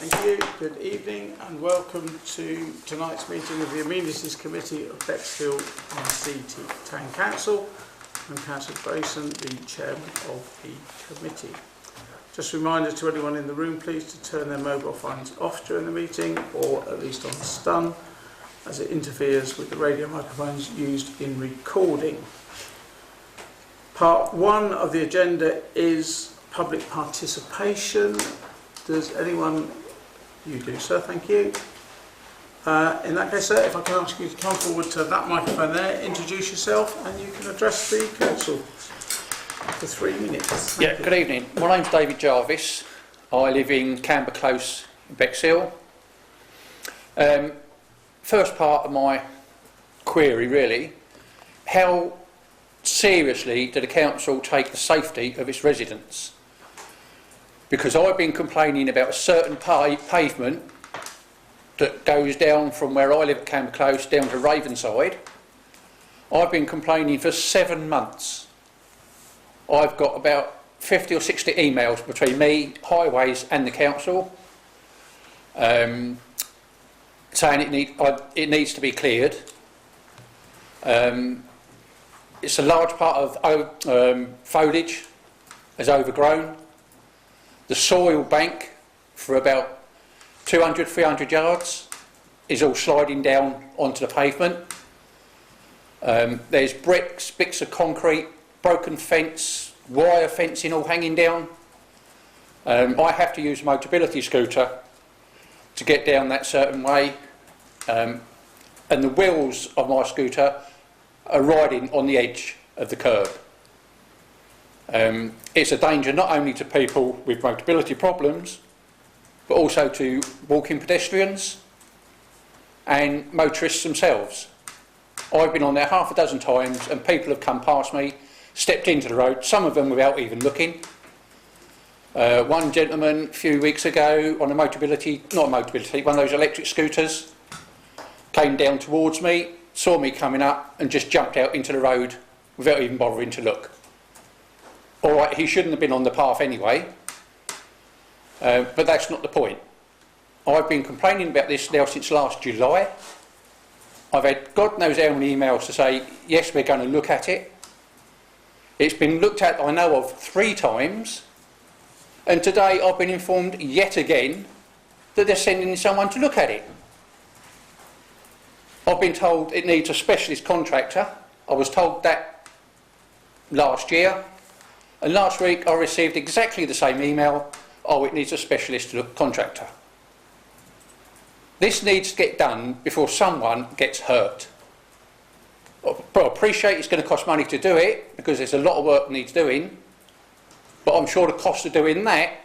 Thank you. Good evening and welcome to tonight's meeting of the Amenities Committee of Bexhill-on-Sea Town Council. I'm Councillor Grayson, the Chairman of the committee. Just a reminder to anyone in the room, please, to turn their mobile phones off during the meeting, or at least on stun, as it interferes with the radio microphones used in recording. Part 1 of the agenda is public participation. Does anyone... You do, sir, thank you. In that case, sir, if I can ask you to come forward to that microphone there, introduce yourself, and you can address the council for 3 minutes. Thank you. Good evening. My name's David Jarvis. I live in Camber Close, Bexhill. First part of my query, really, how seriously do the council take the safety of its residents? Because I've been complaining about a certain pavement that goes down from where I live at Camber Close down to Ravenside. I've been complaining for 7 months. I've got about 50 or 60 emails between me, Highways and the council saying it needs to be cleared. It's a large part of foliage has overgrown. The soil bank for about 200, 300 yards is all sliding down onto the pavement. There's bricks, bits of concrete, broken fence, wire fencing all hanging down. I have to use a mobility scooter to get down that certain way, and the wheels of my scooter are riding on the edge of the curb. It's a danger not only to people with mobility problems, but also to walking pedestrians and motorists themselves. I've been on there half a dozen times and people have come past me, stepped into the road, some of them without even looking. One gentleman a few weeks ago on a one of those electric scooters, came down towards me, saw me coming up and just jumped out into the road without even bothering to look. All right, he shouldn't have been on the path anyway, but that's not the point. I've been complaining about this now since last July. I've had God knows how many emails to say, yes, we're going to look at it. It's been looked at, I know of, 3 times, and today I've been informed yet again that they're sending someone to look at it. I've been told it needs a specialist contractor. I was told that last year. And last week I received exactly the same email, oh, it needs a specialist contractor. This needs to get done before someone gets hurt. I appreciate it's going to cost money to do it, because there's a lot of work needs doing, but I'm sure the cost of doing that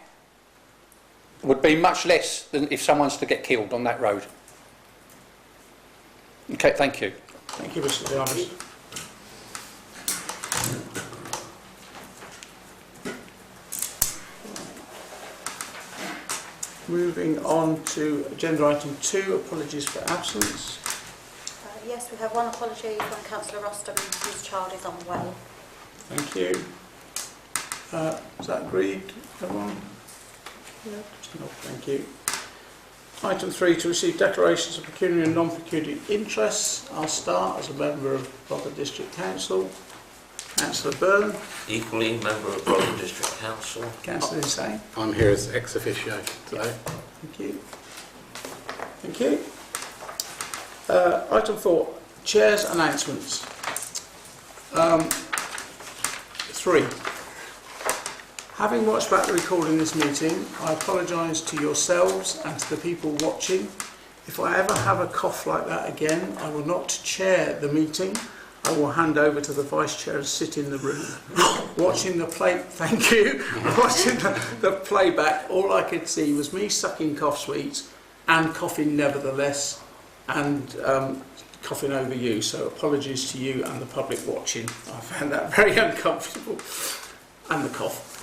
would be much less than if someone's to get killed on that road. Okay, thank you. Thank you, Mr. Jarvis. Moving on to agenda item 2, apologies for absence. Yes, we have one apology from Councillor Roston, whose child is unwell. Thank you. Is that agreed, everyone? Yeah. No, thank you. Item 3, to receive declarations of pecuniary and non-pecuniary interests. I'll start as a member of Brother District Council. Councillor Byrne. Equally member of Brother District Council. Councillor Insane. I'm here as ex officio today. Thank you. Thank you. Item 4, Chair's announcements. 3. Having watched back the recording of this meeting, I apologise to yourselves and to the people watching. If I ever have a cough like that again, I will not chair the meeting. I will hand over to the Vice Chair and sit in the room. Watching the thank you. Watching the playback, all I could see was me sucking cough sweets and coughing nevertheless, and coughing over you. So apologies to you and the public watching. I found that very uncomfortable. And the cough.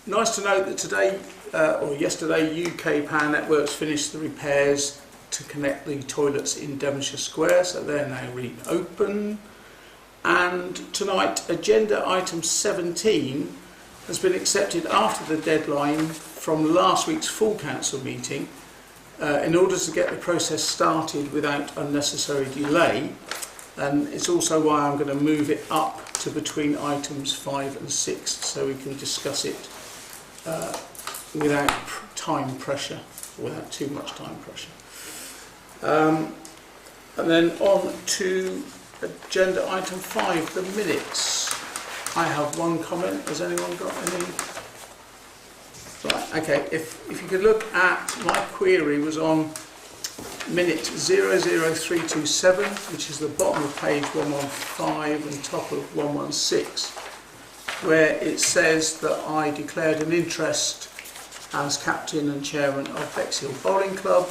Nice to note that today, or yesterday, UK Power Networks finished the repairs to connect the toilets in Devonshire Square, so they're now reopened. And tonight, agenda item 17 has been accepted after the deadline from last week's full council meeting, in order to get the process started without unnecessary delay, and it's also why I'm going to move it up to between items 5 and 6 so we can discuss it without time pressure, without too much time pressure. And then on to agenda item 5, the minutes. I have one comment. Has anyone got any? Right, okay, if you could look at, my query was on minute 00327, which is the bottom of page 115 and top of 116, where it says that I declared an interest as captain and chairman of Bexhill Bowling Club,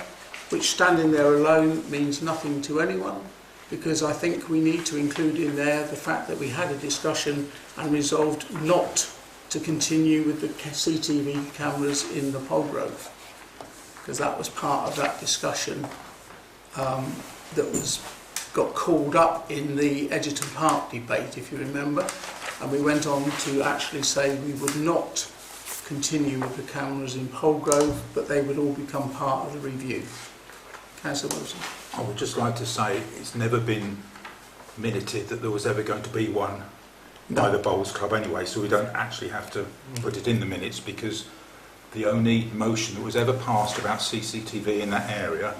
which standing there alone means nothing to anyone, because I think we need to include in there the fact that we had a discussion and resolved not to continue with the CCTV cameras in the Polgrove, because that was part of that discussion that got called up in the Edgerton Park debate, if you remember, and we went on to actually say we would not continue with the cameras in Polgrove, but they would all become part of the review. Councillor Wilson. I would just like to say it's never been minuted that there was ever going to be one by the Bowls Club anyway, so we don't actually have to put it in the minutes, because the only motion that was ever passed about CCTV in that area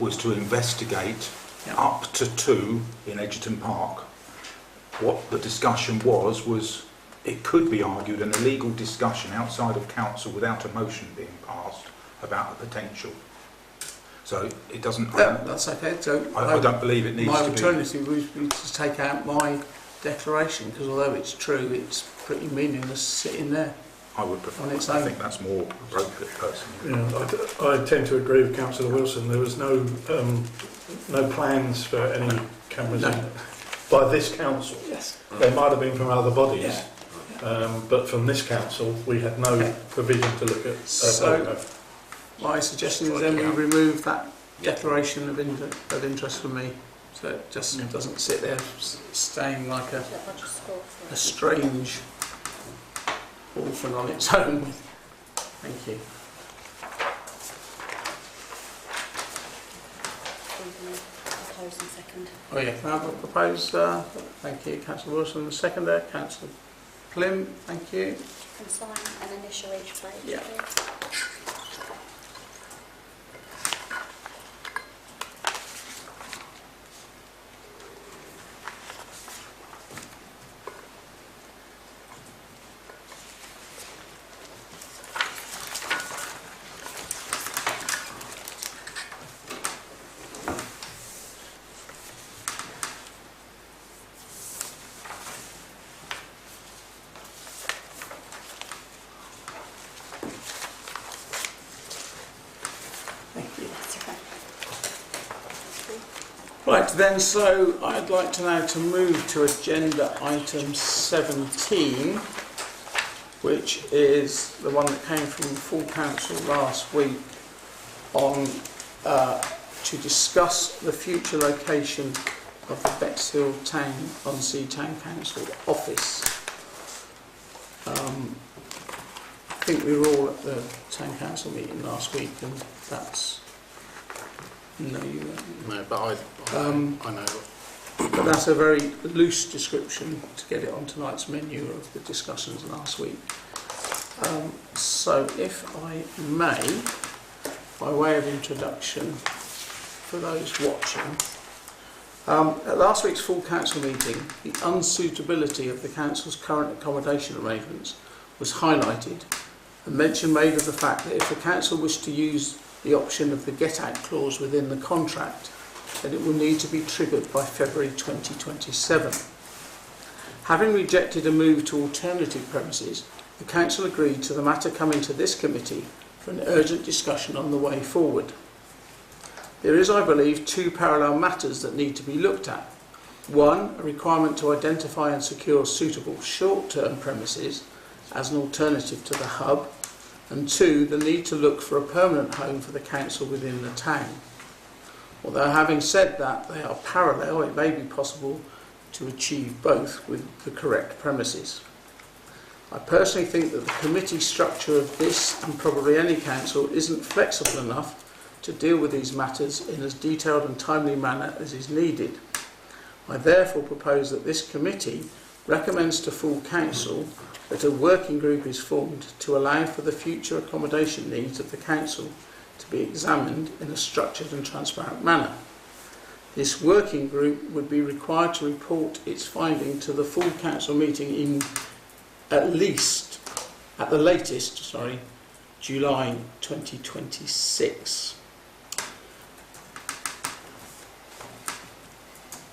was to investigate up to 2 in Edgerton Park. What the discussion was it could be argued an illegal discussion outside of council without a motion being passed about the potential. So it doesn't... Yeah, that's okay. So I don't believe it needs to be... My alternative would be to take out my declaration, because although it's true, it's pretty meaningless sitting there. I would prefer. On its I own. think that's more appropriate, personally. Yeah, I tend to agree with Councillor Wilson. There was no plans for any cameras in by this council. Yes. There might have been from other bodies, Yeah. but from this council we had no provision to look at. So my suggestion is then we remove that declaration of interest from me, so it just doesn't sit there staying like a strange orphan on its own. Thank you. Propose and second. Oh yeah, can I have a propose? Thank you, Councillor Wilson. The seconder, Councillor Plim. Thank you. And sign and initial each page. Yeah. Please. Right then, so I'd like to now to move to agenda item 17, which is the one that came from full council last week on to discuss the future location of the Bexhill-on-Sea Town Council office. I think we were all at the Town Council meeting last week, and that's... No, you weren't. No, but I know. But that's a very loose description to get it on tonight's menu of the discussions last week. So if I may, by way of introduction for those watching, at last week's full council meeting, the unsuitability of the council's current accommodation arrangements was highlighted, and mention made of the fact that if the council wished to use the option of the get-out clause within the contract, then it will need to be triggered by February 2027. Having rejected a move to alternative premises, the council agreed to the matter coming to this committee for an urgent discussion on the way forward. There is, I believe, 2 parallel matters that need to be looked at. 1, a requirement to identify and secure suitable short-term premises as an alternative to the hub, and 2, the need to look for a permanent home for the council within the town. Although having said that they are parallel, it may be possible to achieve both with the correct premises. I personally think that the committee structure of this and probably any council isn't flexible enough to deal with these matters in as detailed and timely manner as is needed. I therefore propose that this committee recommends to full council that a working group is formed to allow for the future accommodation needs of the council to be examined in a structured and transparent manner. This working group would be required to report its finding to the full council meeting in at the latest, July 2026.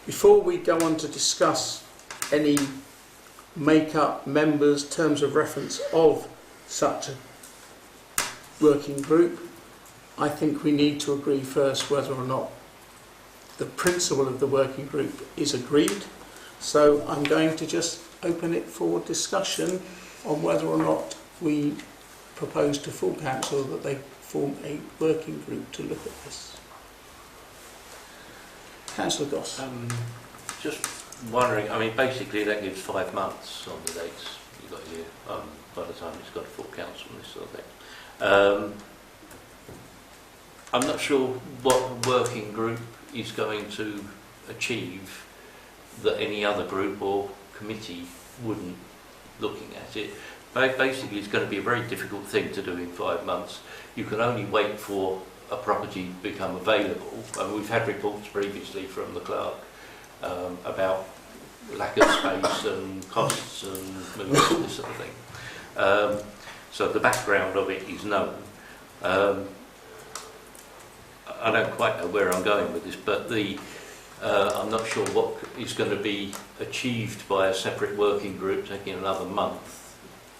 Before we go on to discuss any make-up, members, terms of reference of such a working group, I think we need to agree first whether or not the principle of the working group is agreed. So I'm going to just open it for discussion on whether or not we propose to full council that they form a working group to look at this. Councillor Goss. Just wondering, I mean, basically that gives 5 months on the dates you've got here, by the time it's got a full council and this sort of thing. I'm not sure what working group is going to achieve that any other group or committee wouldn't, looking at it. Basically, it's going to be a very difficult thing to do in 5 months. You can only wait for a property to become available. And we've had reports previously from the clerk about lack of space and costs and movement and this sort of thing. So the background of it is known. I don't quite know where I'm going with this, but I'm not sure what is going to be achieved by a separate working group taking another month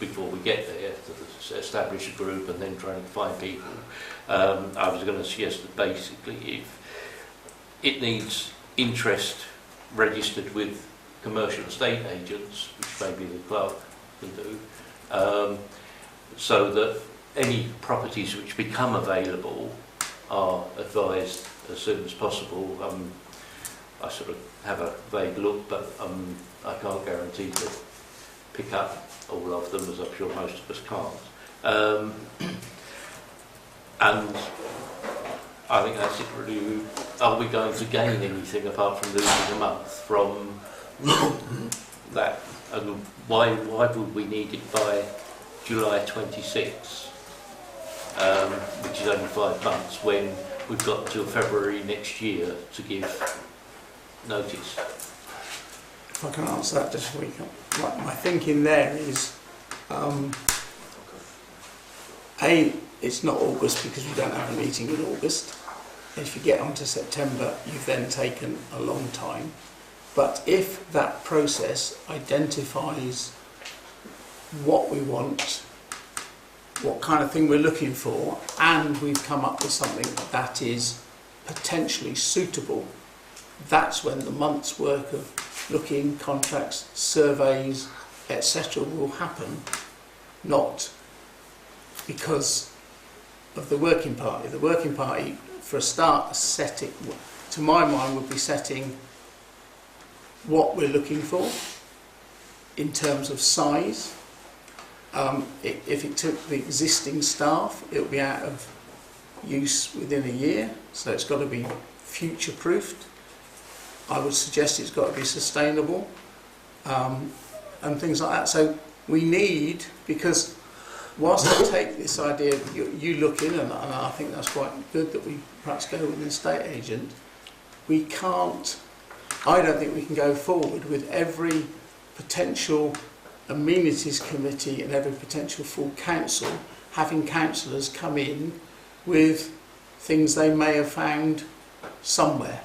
before we get there to establish a group and then trying to find people. I was going to suggest that basically if it needs interest registered with commercial estate agents, which maybe the clerk can do, so that any properties which become available are advised as soon as possible. I sort of have a vague look, but I can't guarantee to pick up all of them, as I'm sure most of us can't. And I think that's it really. Are we going to gain anything apart from losing a month from that? And why would we need it by July 26, which is only 5 months, when we've got until February next year to give notice? If I can answer that just a week. My thinking there is, it's not August because we don't have a meeting in August. If you get onto September, you've then taken a long time. But if that process identifies what we want, what kind of thing we're looking for, and we've come up with something that is potentially suitable, that's when the month's work of looking, contracts, surveys, etc. will happen, not because of the working party. The working party, for a start, setting, to my mind, would be setting what we're looking for in terms of size. If it took the existing staff, it would be out of use within a year, so it's got to be future-proofed. I would suggest it's got to be sustainable, and things like that. So we need, because whilst I take this idea, you look in, and I think that's quite good that we perhaps go with an estate agent, we can't, I don't think we can go forward with every potential amenities committee and every potential full council having councillors come in with things they may have found somewhere,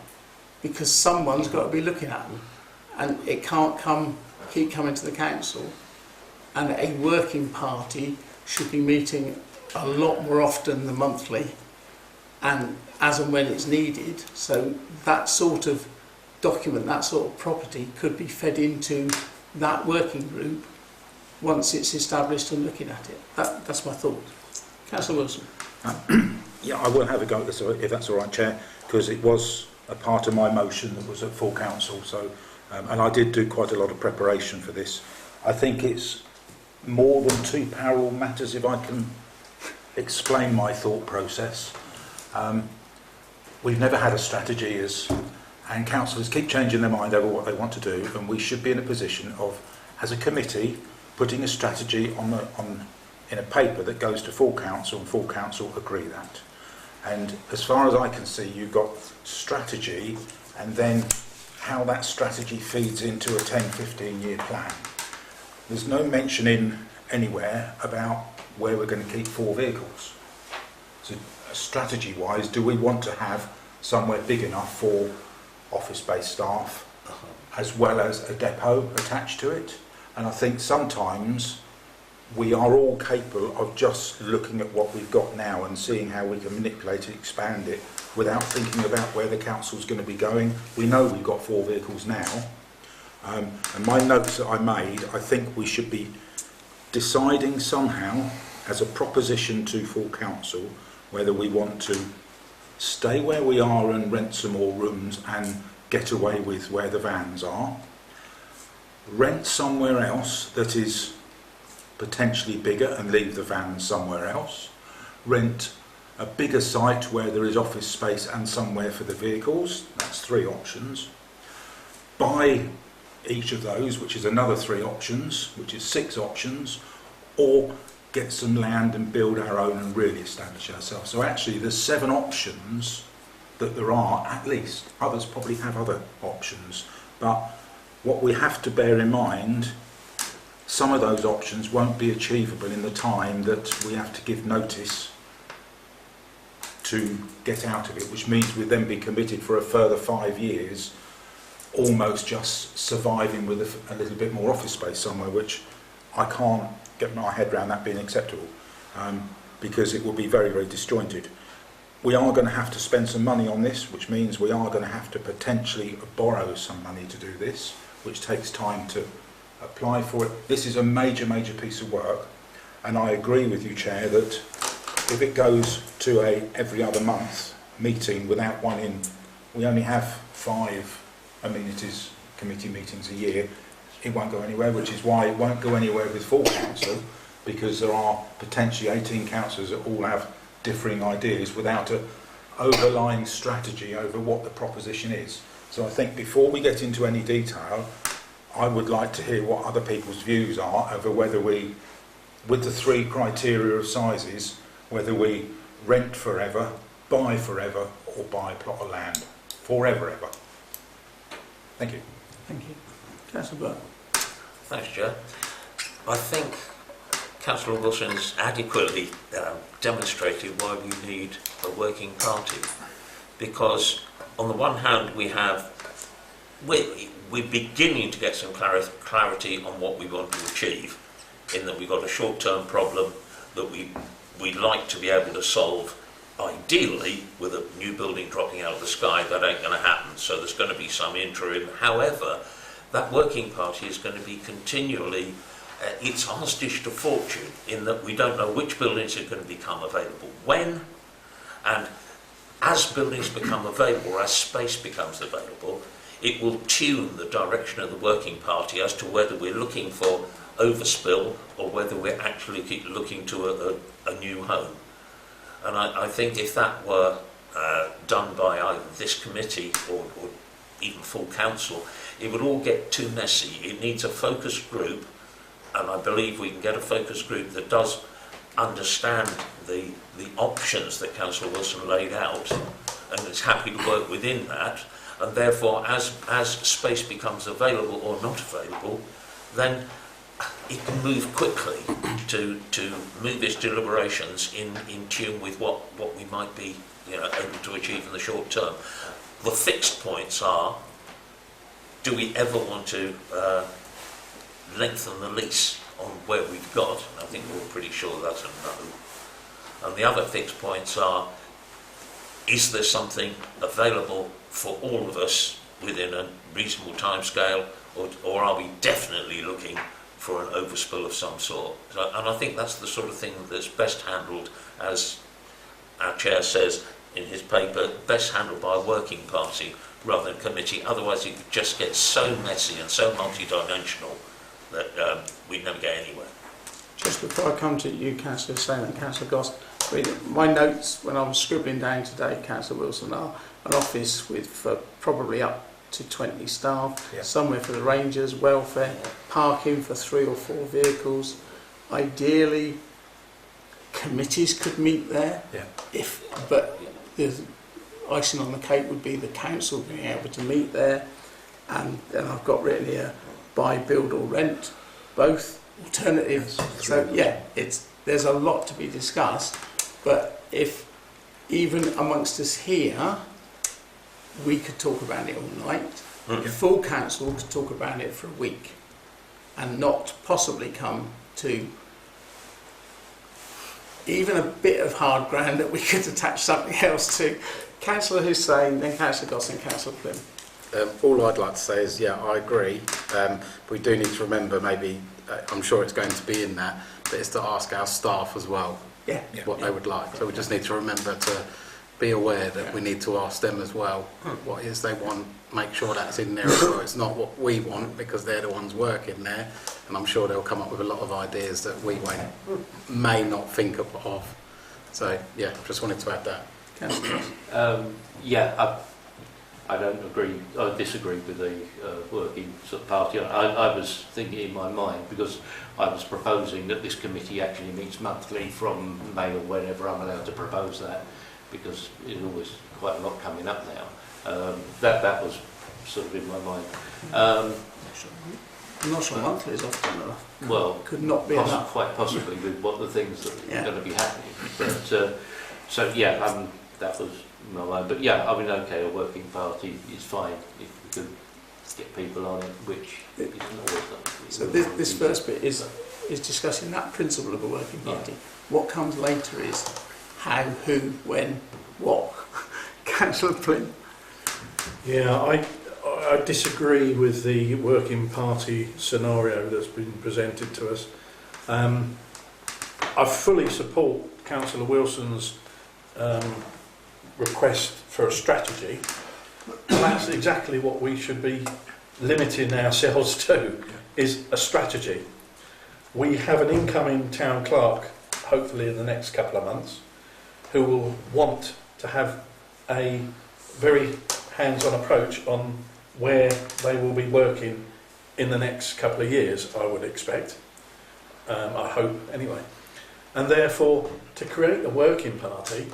because someone's got to be looking at them, and it can't keep coming to the council. And a working party should be meeting a lot more often than monthly, and as and when it's needed. So that sort of document, that sort of property could be fed into that working group once it's established and looking at it. That's my thought. Councillor Wilson. Yeah, I will have a go at this if that's all right, Chair, because it was a part of my motion that was at full council. So, and I did do quite a lot of preparation for this. I think it's more than two parallel matters, if I can explain my thought process. We've never had a strategy and councillors keep changing their mind over what they want to do, and we should be in a position of, as a committee, putting a strategy in a paper that goes to full council, and full council agree that. And as far as I can see, you've got strategy and then how that strategy feeds into a 10-15 year plan. There's no mention in anywhere about where we're going to keep 4 vehicles. So strategy wise, do we want to have somewhere big enough for office-based staff as well as a depot attached to it? And I think sometimes we are all capable of just looking at what we've got now and seeing how we can manipulate it, expand it, without thinking about where the council's going to be going. We know we've got 4 vehicles now. And my notes that I made, I think we should be deciding somehow as a proposition to full council whether we want to stay where we are and rent some more rooms and get away with where the vans are, rent somewhere else that is potentially bigger and leave the vans somewhere else, rent a bigger site where there is office space and somewhere for the vehicles, that's 3 options, buy each of those, which is another 3 options, which is 6 options, or get some land and build our own and really establish ourselves. So actually there's 7 options that there are, at least. Others probably have other options, but what we have to bear in mind, some of those options won't be achievable in the time that we have to give notice to get out of it, which means we'd then be committed for a further 5 years, almost just surviving with a little bit more office space somewhere, which I can't get my head around that being acceptable, because it will be very, very disjointed. We are going to have to spend some money on this, which means we are going to have to potentially borrow some money to do this, which takes time to apply for it. This is a major, major piece of work, and I agree with you, Chair, that if it goes to a every other month meeting without one in, we only have 5 amenities committee meetings a year, it won't go anywhere, which is why it won't go anywhere with full council, because there are potentially 18 councillors that all have differing ideas without an overlying strategy over what the proposition is. So I think before we get into any detail, I would like to hear what other people's views are over whether we, with the 3 criteria of sizes, whether we rent forever, buy forever, or buy a plot of land forever ever. Thank you. Thank you. Councillor Burke. Thanks, Chair. I think Councillor Wilson has adequately demonstrated why we need a working party, because on the one hand we're beginning to get some clarity on what we want to achieve, in that we've got a short-term problem that we'd like to be able to solve, ideally with a new building dropping out of the sky. That ain't going to happen, so there's going to be some interim. However, that working party is going to be continually, it's hostage to fortune, in that we don't know which buildings are going to become available when, and as buildings become available, or as space becomes available, it will tune the direction of the working party as to whether we're looking for overspill or whether we're actually looking to a new home. And I think if that were done by either this committee or even full council, it would all get too messy. It needs a focus group, and I believe we can get a focus group that does understand the options that Councillor Wilson laid out and is happy to work within that, and therefore as space becomes available or not available, then it can move quickly to move its deliberations in tune with what we might be able to achieve in the short term. The fixed points are, do we ever want to lengthen the lease on where we've got? And I think we're pretty sure that's a no. And the other fixed points are, is there something available for all of us within a reasonable timescale, or are we definitely looking for an overspill of some sort? And I think that's the sort of thing that's best handled, as our chair says in his paper, best handled by a working party rather than committee. Otherwise it just gets so messy and so multi-dimensional that we'd never get anywhere. Just before I come to you, Councillor Sane and Councillor Goss, my notes when I was scribbling down today, Councillor Wilson, are an office with probably up to 20 staff, somewhere for the rangers, welfare, parking for 3 or 4 vehicles. Ideally, committees could meet there. But the icing on the cake would be the council being able to meet there. And then I've got written here, buy, build or rent, both alternatives. So yeah, there's a lot to be discussed. But if even amongst us here, we could talk about it all night. Full council could talk about it for a week and not possibly come to even a bit of hard ground that we could attach something else to. Councillor Hussain, then Councillor Goss and Councillor Plym. All I'd like to say is, yeah, I agree. We do need to remember, maybe, I'm sure it's going to be in that, but it's to ask our staff as well what they would like. So we just need to remember to be aware that we need to ask them as well what it is they want, make sure that's in there as well. It's not what we want because they're the ones working there, and I'm sure they'll come up with a lot of ideas that we may not think of. So yeah, just wanted to add that. I don't agree. I disagree with the working sort of party. I was thinking in my mind, because I was proposing that this committee actually meets monthly from May or whenever I'm allowed to propose that, because there's always quite a lot coming up now. That was sort of in my mind. I'm not sure monthly is often enough. Well, could not be enough. Quite possibly with what the things that are going to be happening. But so yeah, that was my mind. But yeah, I mean, okay, a working party is fine if we could get people on it, which isn't always done. So this first bit is discussing that principle of a working party. What comes later is how, who, when, what. Councillor Plym. Yeah, I disagree with the working party scenario that's been presented to us. I fully support Councillor Wilson's request for a strategy, and that's exactly what we should be limiting ourselves to, is a strategy. We have an incoming town clerk, hopefully in the next couple of months, who will want to have a very hands-on approach on where they will be working in the next couple of years, I would expect. I hope, anyway. And therefore, to create a working party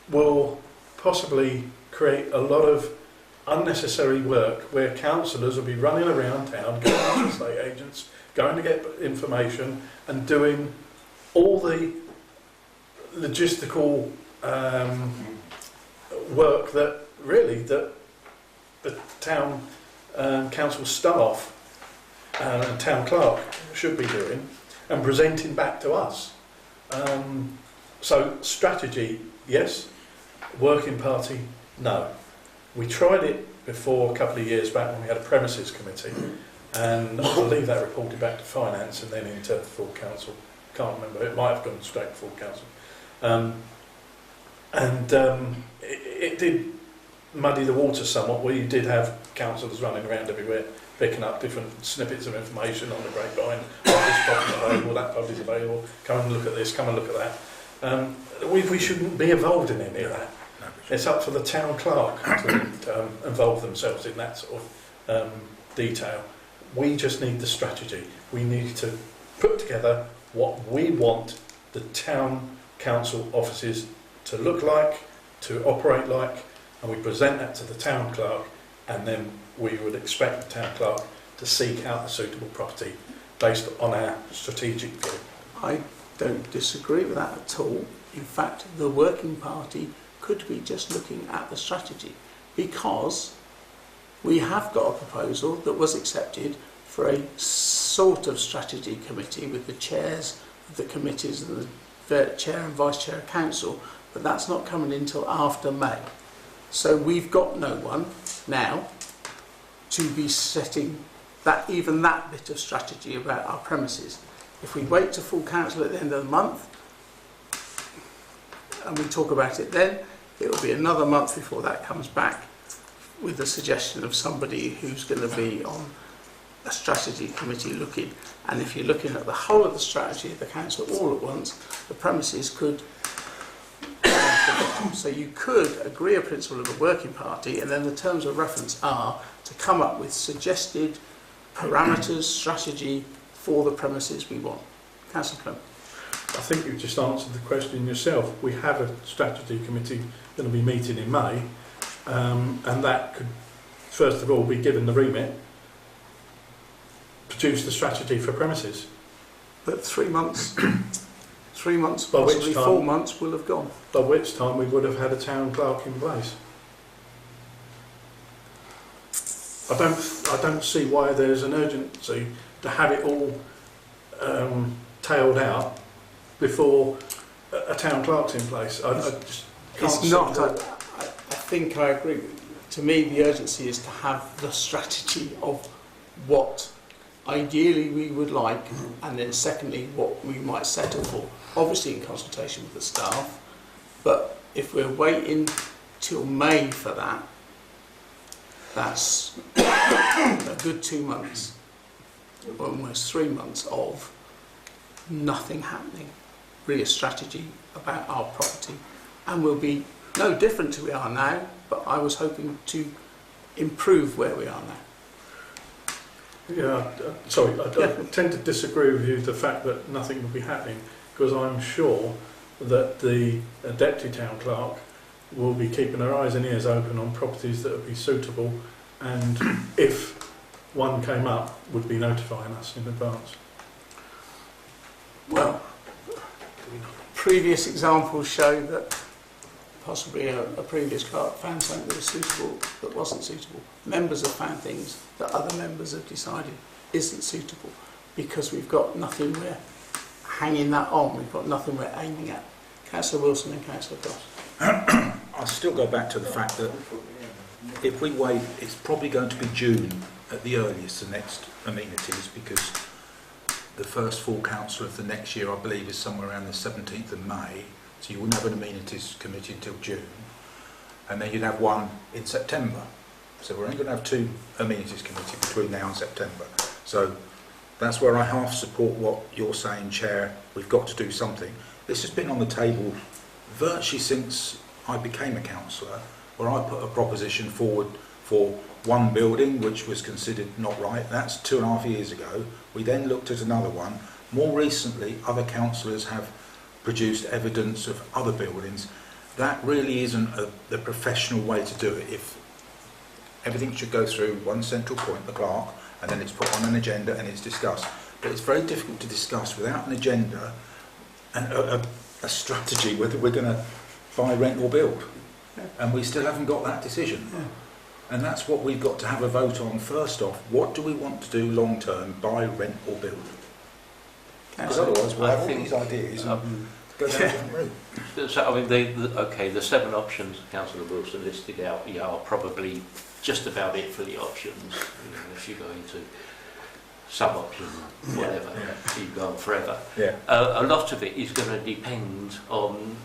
will possibly create a lot of unnecessary work where councillors will be running around town, going to estate agents, going to get information and doing all the logistical work that really that the town council staff and town clerk should be doing and presenting back to us. So strategy, yes. Working party, no. We tried it before a couple of years back when we had a premises committee, and I believe that reported back to finance and then into full council. Can't remember, it might have gone straight to full council. It did muddy the water somewhat. We did have councillors running around everywhere picking up different snippets of information on the grapevine. This property is available, that property is available, come and look at this, come and look at that. We shouldn't be involved in any of that. It's up for the town clerk to involve themselves in that sort of detail. We just need the strategy. We need to put together what we want the town council offices to look like, to operate like, and we present that to the town clerk, and then we would expect the town clerk to seek out a suitable property based on our strategic view. I don't disagree with that at all. In fact, the working party could be just looking at the strategy, because we have got a proposal that was accepted for a sort of strategy committee with the chairs of the committees and the chair and vice chair of council, but that's not coming until after May. So we've got no one now to be setting that, even that bit of strategy about our premises. If we wait to full council at the end of the month and we talk about it then, it'll be another month before that comes back with the suggestion of somebody who's going to be on a strategy committee looking, and if you're looking at the whole of the strategy of the council all at once, the premises could so you could agree a principle of a working party, and then the terms of reference are to come up with suggested parameters, strategy for the premises we want. Councillor Clement. I think you've just answered the question yourself. We have a strategy committee going to be meeting in May, and that could, first of all, be given the remit, produce the strategy for premises. But 3 months, 3 months, By which possibly time? 4 months will have gone. By which time we would have had a town clerk in place. I don't see why there's an urgency to have it all tailed out before a town clerk's in place. I just can't It's see not. that. I think I agree. To me, the urgency is to have the strategy of what ideally we would like, and then secondly, what we might settle for. Obviously in consultation with the staff, but if we're waiting till May for that, that's a good 2 months, almost 3 months of nothing happening. Really a strategy about our property, and we'll be no different to we are now, but I was hoping to improve where we are now. Yeah, sorry, I tend to disagree with you, the fact that nothing will be happening, because I'm sure that the deputy town clerk will be keeping her eyes and ears open on properties that would be suitable, and if one came up, would be notifying us in advance. Well, previous examples show that possibly a previous clerk found something that was suitable that wasn't suitable. Members have found things that other members have decided isn't suitable, because we've got nothing we're hanging that on, we've got nothing we're aiming at. Councillor Wilson and Councillor Cross. I'll still go back to the fact that if we wait, it's probably going to be June at the earliest, the next amenities, because the first full council of the next year, I believe, is somewhere around the 17th of May. So you wouldn't have an amenities committee until June, and then you'd have one in September. So we're only going to have 2 amenities committees between now and September. So that's where I half support what you're saying, Chair. We've got to do something. This has been on the table virtually since I became a councillor, where I put a proposition forward for one building which was considered not right. That's 2.5 years ago. We then looked at another one. More recently, other councillors have produced evidence of other buildings. That really isn't the professional way to do it. If everything should go through one central point, the clerk, and then it's put on an agenda and it's discussed. But it's very difficult to discuss without an agenda and a strategy whether we're going to buy, rent or build. And we still haven't got that decision. And that's what we've got to have a vote on first off. What do we want to do long term, buy, rent or build? Because otherwise we'll have all these ideas and go down a different route. So, I mean, okay, the 7 options Councillor Wilson listed out, are probably just about it for the options. If you go into sub-option, whatever, you go on forever. A lot of it is going to depend on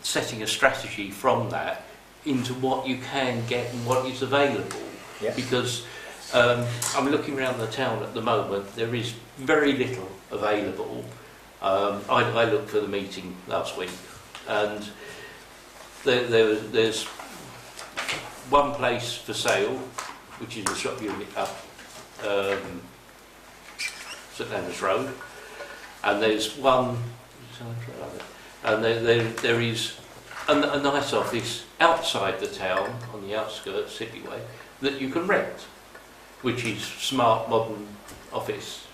setting a strategy from that into what you can get and what is available. Because I'm looking around the town at the moment, there is very little available. I looked for the meeting last week, and there's one place for sale, which is a shop unit up St Leonard's Road, and there's one, and there is a nice office outside the town on the outskirts, Cityway, that you can rent, which is smart, modern office.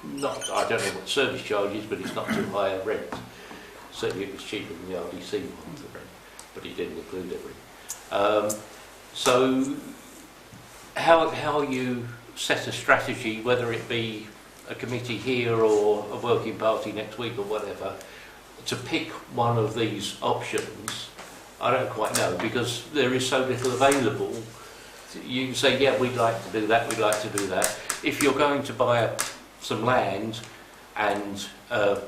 I don't know what service charge is, but it's not too high a rent. Certainly it was cheaper than the RDC one to rent, but it didn't include everything. So how you set a strategy, whether it be a committee here or a working party next week or whatever, to pick one of these options, I don't quite know, because there is so little available. You can say, yeah, we'd like to do that, we'd like to do that. If you're going to buy up some land and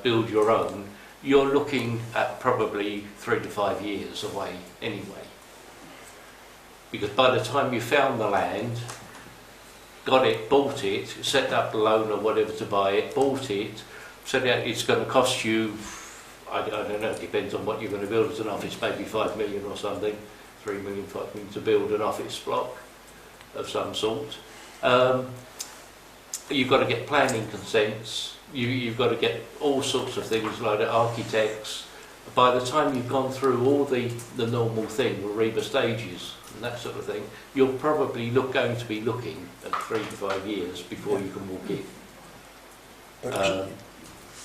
build your own, you're looking at probably 3 to 5 years away anyway. Because by the time you found the land, got it, bought it, set up a loan or whatever to buy it, bought it, said it's going to cost you, I don't know, it depends on what you're going to build as an office, maybe 5 million or something, 3 million, 5 million to build an office block of some sort. You've got to get planning consents, you've got to get all sorts of things like that, architects. By the time you've gone through all the normal thing, the REBA stages and that sort of thing, you're probably going to be looking at 3 to 5 years before you can walk in. But,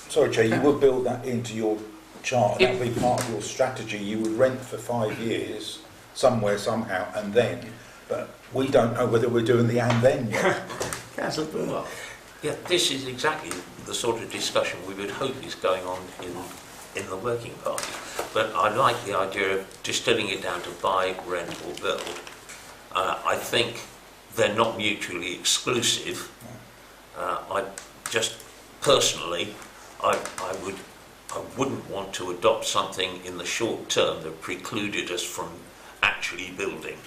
sorry, Chair, you would build that into your chart, and that would be part of your strategy. You would rent for 5 years, somewhere, somehow, and then. But we don't know whether we're doing the and then yet. Well, Yeah, this is exactly the sort of discussion we would hope is going on in the working party. But I like the idea of distilling it down to buy, rent or build. I think they're not mutually exclusive. I just personally, I wouldn't want to adopt something in the short term that precluded us from actually building.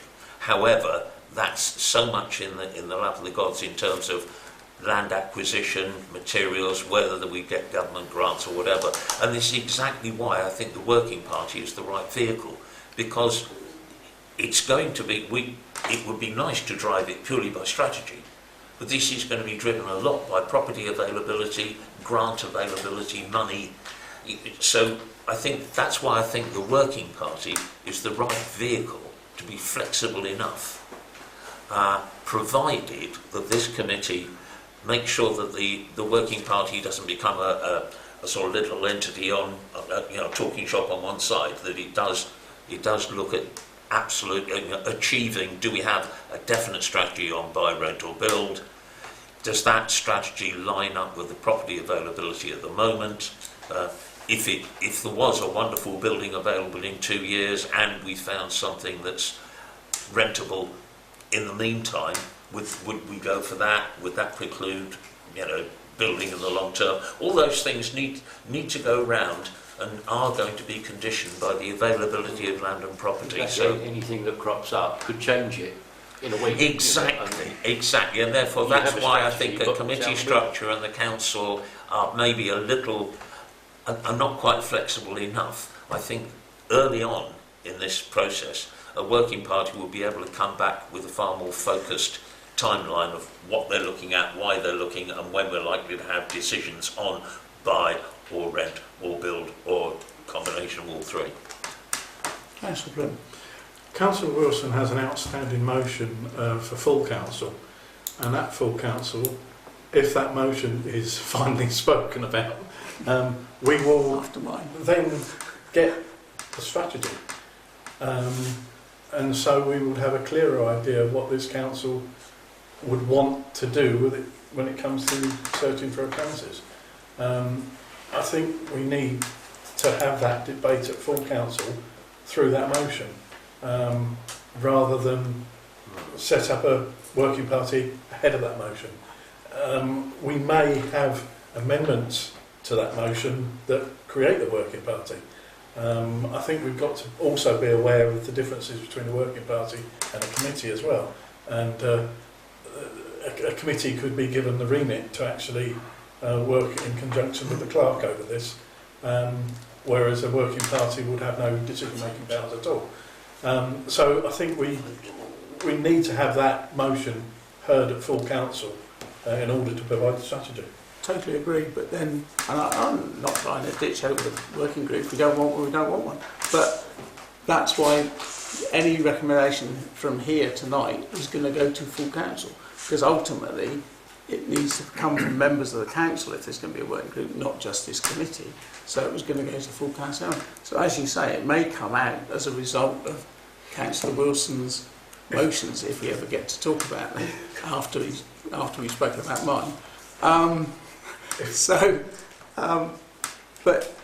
However, that's so much in the lap of the gods in terms of land acquisition, materials, whether we get government grants or whatever. And this is exactly why I think the Working Party is the right vehicle, because it's going to be, it would be nice to drive it purely by strategy, but this is going to be driven a lot by property availability, grant availability, money. So I think that's why I think the Working Party is the right vehicle to be flexible enough, provided that this committee makes sure that the Working Party doesn't become a sort of little entity on, talking shop on one side, that it does look at absolutely achieving, do we have a definite strategy on buy, rent or build? Does that strategy line up with the property availability at the moment? If there was a wonderful building available in 2 years and we found something that's rentable in the meantime, would we go for that? Would that preclude, building in the long term? All those things need to go round and are going to be conditioned by the availability of land and property. So anything that crops up could change it in a week. Exactly, and therefore that's why I think a committee structure and the council are maybe a little, are not quite flexible enough. I think early on in this process, a Working Party will be able to come back with a far more focused timeline of what they're looking at, why they're looking, and when we're likely to have decisions on buy or rent or build or combination of all three. Councillor Bloom. Councillor Wilson has an outstanding motion for full council, and at full council, if that motion is finally spoken about, we will then get the strategy. And so we would have a clearer idea of what this council would want to do with it when it comes to searching for apprentices. I think we need to have that debate at full council through that motion, rather than set up a Working Party ahead of that motion. We may have amendments to that motion that create the Working Party. I think we've got to also be aware of the differences between a Working Party and a committee as well. And a committee could be given the remit to actually work in conjunction with the clerk over this, whereas a Working Party would have no decision-making powers at all. So I think we need to have that motion heard at full council in order to provide the strategy. Totally agree, but then, and I'm not trying to ditch over the working group, if we don't want one, we don't want one. But that's why any recommendation from here tonight is going to go to full council, because ultimately it needs to come from members of the council if there's going to be a working group, not just this committee. So it was going to go to full council. So as you say, it may come out as a result of Councillor Wilson's motions, if we ever get to talk about them after we've spoken about mine. But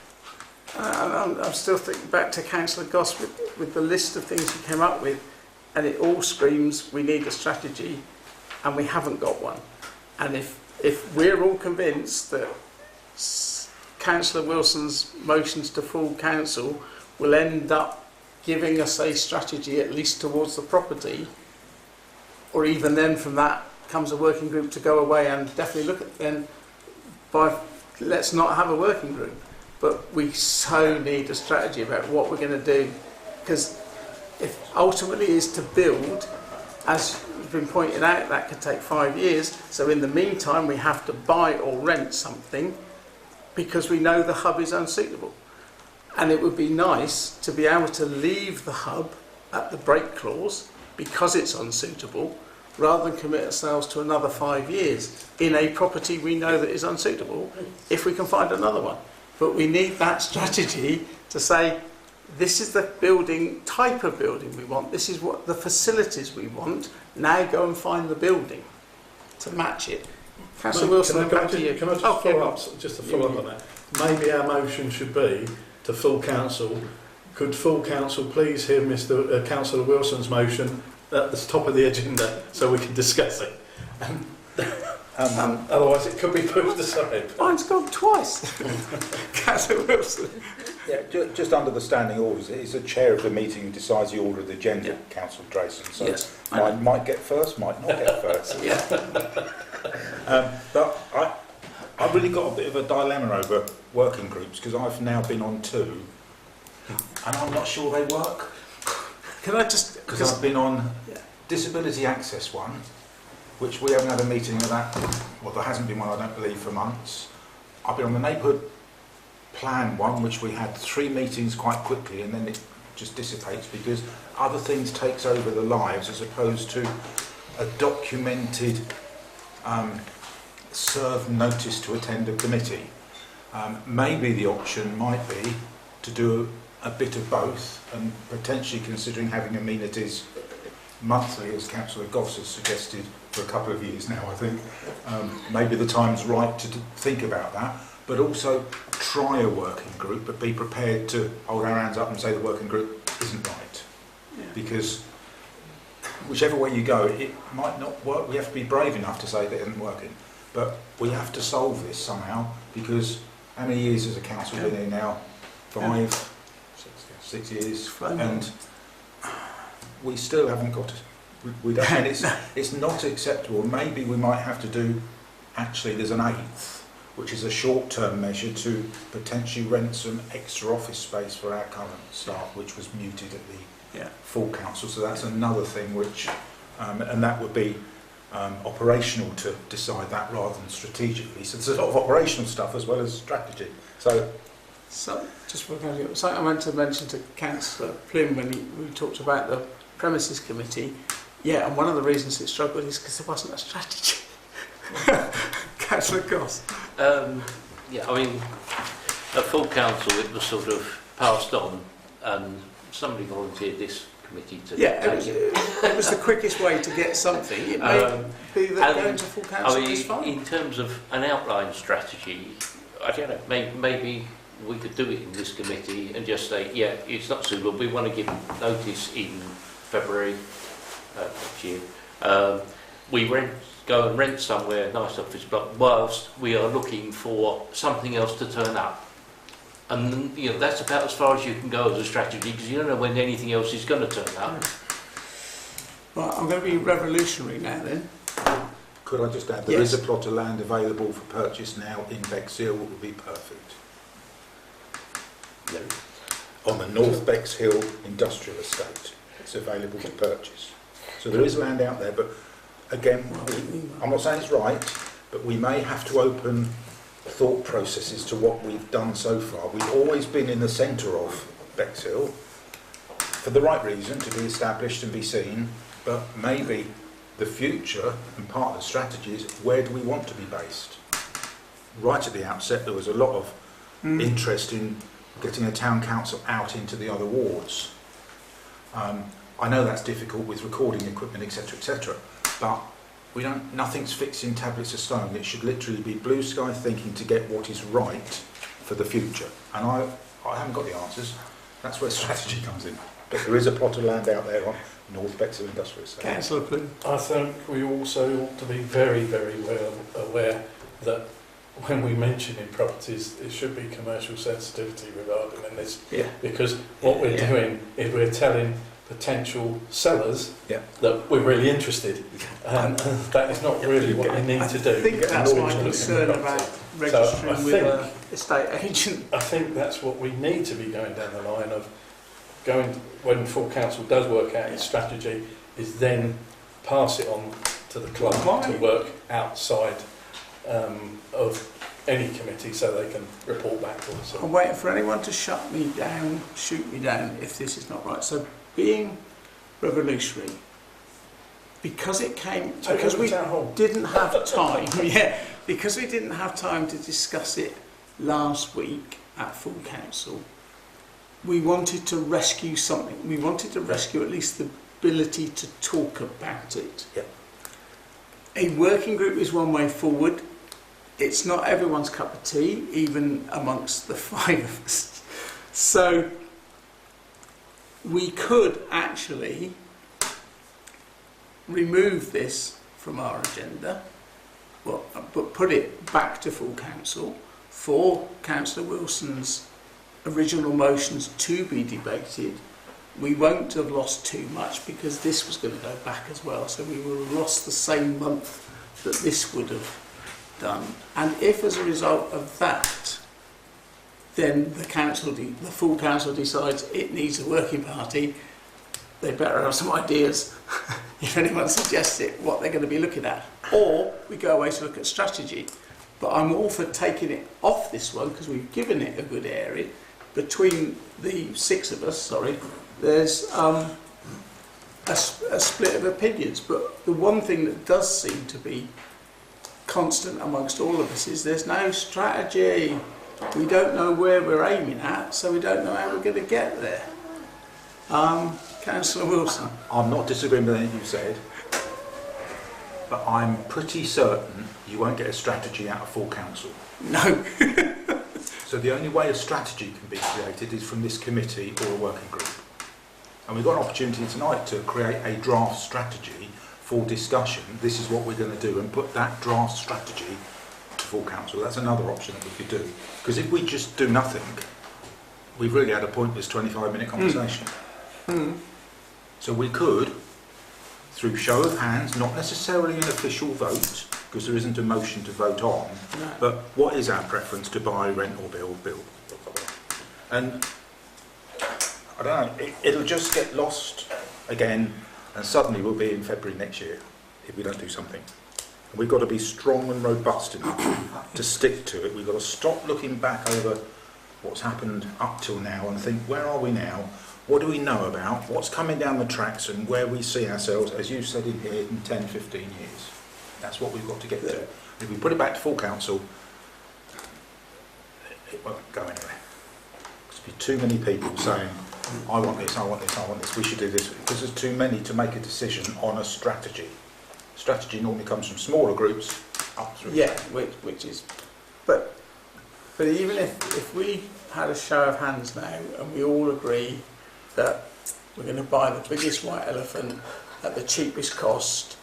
I'm still thinking back to Councillor Goss with the list of things he came up with, and it all screams we need a strategy, and we haven't got one. And if we're all convinced that Councillor Wilson's motions to full council will end up giving us a strategy at least towards the property, or even then from that becomes a working group to go away and definitely look at, then let's not have a working group. But we so need a strategy about what we're going to do, because if ultimately is to build, as has been pointed out, that could take 5 years. So in the meantime, we have to buy or rent something because we know the hub is unsuitable. And it would be nice to be able to leave the hub at the break clause because it's unsuitable, rather than commit ourselves to another 5 years in a property we know that is unsuitable, if we can find another one. But we need that strategy to say, this is the building, type of building we want, this is what the facilities we want, now go and find the building to match it. Councillor Wilson, back to you. Can I just follow up on that? Maybe our motion should be to full council. Could full council please hear Mr. Councillor Wilson's motion at the top of the agenda so we can discuss it? Otherwise it could be pushed aside. Mine's gone twice. Councillor Wilson. Yeah, just under the standing orders, it is the chair of the meeting who decides the order of the agenda, Yeah. Councillor Drayson. So Yes, mine might get first, might not get first. Yeah. But I've really got a bit of a dilemma over working groups, because I've now been on 2 and I'm not sure they work. Can I just... Because I've been on Yeah. Disability Access one, which we haven't had a meeting of that, well, there hasn't been one, I don't believe, for months. I've been on the Neighbourhood Plan one, which we had 3 meetings quite quickly, and then it just dissipates because other things takes over the lives, as opposed to a documented served notice to attend a committee. Maybe the option might be to do a bit of both, and potentially considering having amenities monthly, as Councillor Goss has suggested for a couple of years now, I think. Maybe the time's right to think about that, but also try a working group, but be prepared to hold our hands up and say the working group isn't right. Yeah. Because whichever way you go, it might not work. We have to be brave enough to say that it isn't working. But we have to solve this somehow, because how many years has a council been here now? 5, 6 years, and we still haven't got it. We don't, and it's not acceptable. Maybe we might have to do, actually there's an 8th, which is a short-term measure to potentially rent some extra office space for our current staff, which was muted at the full council. So that's another thing which, and that would be operational to decide that rather than strategically. So there's a lot of operational stuff as well as strategy. So just before I go, something I meant to mention to Councillor Plym when we talked about the premises committee. Yeah, and one of the reasons it struggled is because there wasn't a strategy. Councillor Goss. Yeah, I mean, at full council it was sort of passed on, and somebody volunteered this committee to Yeah, take it was the quickest way to get something. It may be that going to full council I mean, is fine. in terms of an outline strategy, I don't know, maybe we could do it in this committee and just say, yeah, it's not suitable, we want to give notice in February next year. We go and rent somewhere, nice office block, whilst we are looking for something else to turn up. And you know, that's about as far as you can go as a strategy, because you don't know when anything else is going to turn up. Right, I'm going to be revolutionary now then. could I just add, there is a plot of land available for purchase now in Bexhill, what would be perfect. On the North Bexhill Industrial Estate, it's available to purchase. So there is land out there, but again, I'm not saying it's right, but we may have to open thought processes to what we've done so far. We've always been in the centre of Bexhill for the right reason, to be established and be seen, but maybe the future and part of the strategy is where do we want to be based? Right at the outset there was a lot of interest in getting a town council out into the other wards. I know that's difficult with recording equipment, etc., but we don't. Nothing's fixed in tablets of stone. It should literally be blue sky thinking to get what is right for the future. And I haven't got the answers. That's where strategy comes in. But there is a plot of land out there on North Bexhill Industrial Estate. Councillor Plym. I think we also ought to be very, very well aware that when we mention in properties, it should be commercial sensitivity regarding this. Yeah. Because what we're doing is we're telling potential sellers Yeah. that we're really interested, and that is not really what you need to do. I think that's in my order to look concern at about property. registering So I with think- an estate agent. I think that's what we need to be going down the line of going, when full council does work out its strategy, is then pass it on to the clerk to work outside of any committee so they can report back to us. I'm waiting for anyone to shut me down, shoot me down if this is not right. So being revolutionary, because it came, because we didn't have time, because we didn't have time to discuss it last week at full council, we wanted to rescue something. We wanted to rescue at least the ability to talk about it. Yep. A working group is one way forward. It's not everyone's cup of tea, even amongst the 5 of us. So we could actually remove this from our agenda, but put it back to full council for Councillor Wilson's original motions to be debated. We won't have lost too much because this was going to go back as well, so we would have lost the same month that this would have done. And if as a result of that then the full council decides it needs a working party, they better have some ideas if anyone suggests it, what they're going to be looking at. Or we go away to look at strategy. But I'm all for taking it off this one because we've given it a good area. Between the 6 of us, there's a split of opinions. But the one thing that does seem to be constant amongst all of us is there's no strategy. We don't know where we're aiming at, so we don't know how we're going to get there. Councillor Wilson. I'm not disagreeing with anything you said, but I'm pretty certain you won't get a strategy out of full council. No. So the only way a strategy can be created is from this committee or a working group. And we've got an opportunity tonight to create a draft strategy for discussion. This is what we're going to do, and put that draft strategy to full council. That's another option that we could do. Because if we just do nothing, we've really had a pointless 25-minute conversation. So we could, through show of hands, not necessarily an official vote, because there isn't a motion to vote on, but what is our preference to buy, rent or build? And I don't know, it'll just get lost again, and suddenly we'll be in February next year if we don't do something. And we've got to be strong and robust enough to stick to it. We've got to stop looking back over what's happened up till now and think, where are we now? What do we know about? What's coming down the tracks and where we see ourselves, as you said in here, in 10, 15 years? That's what we've got to get to. If we put it back to full council, it won't go anywhere. There'll be too many people saying, I want this, I want this, I want this, we should do this, because there's too many to make a decision on a strategy. Strategy normally comes from smaller groups up through. Yeah, which is... But even if we had a show of hands now and we all agree that we're going to buy the biggest white elephant at the cheapest cost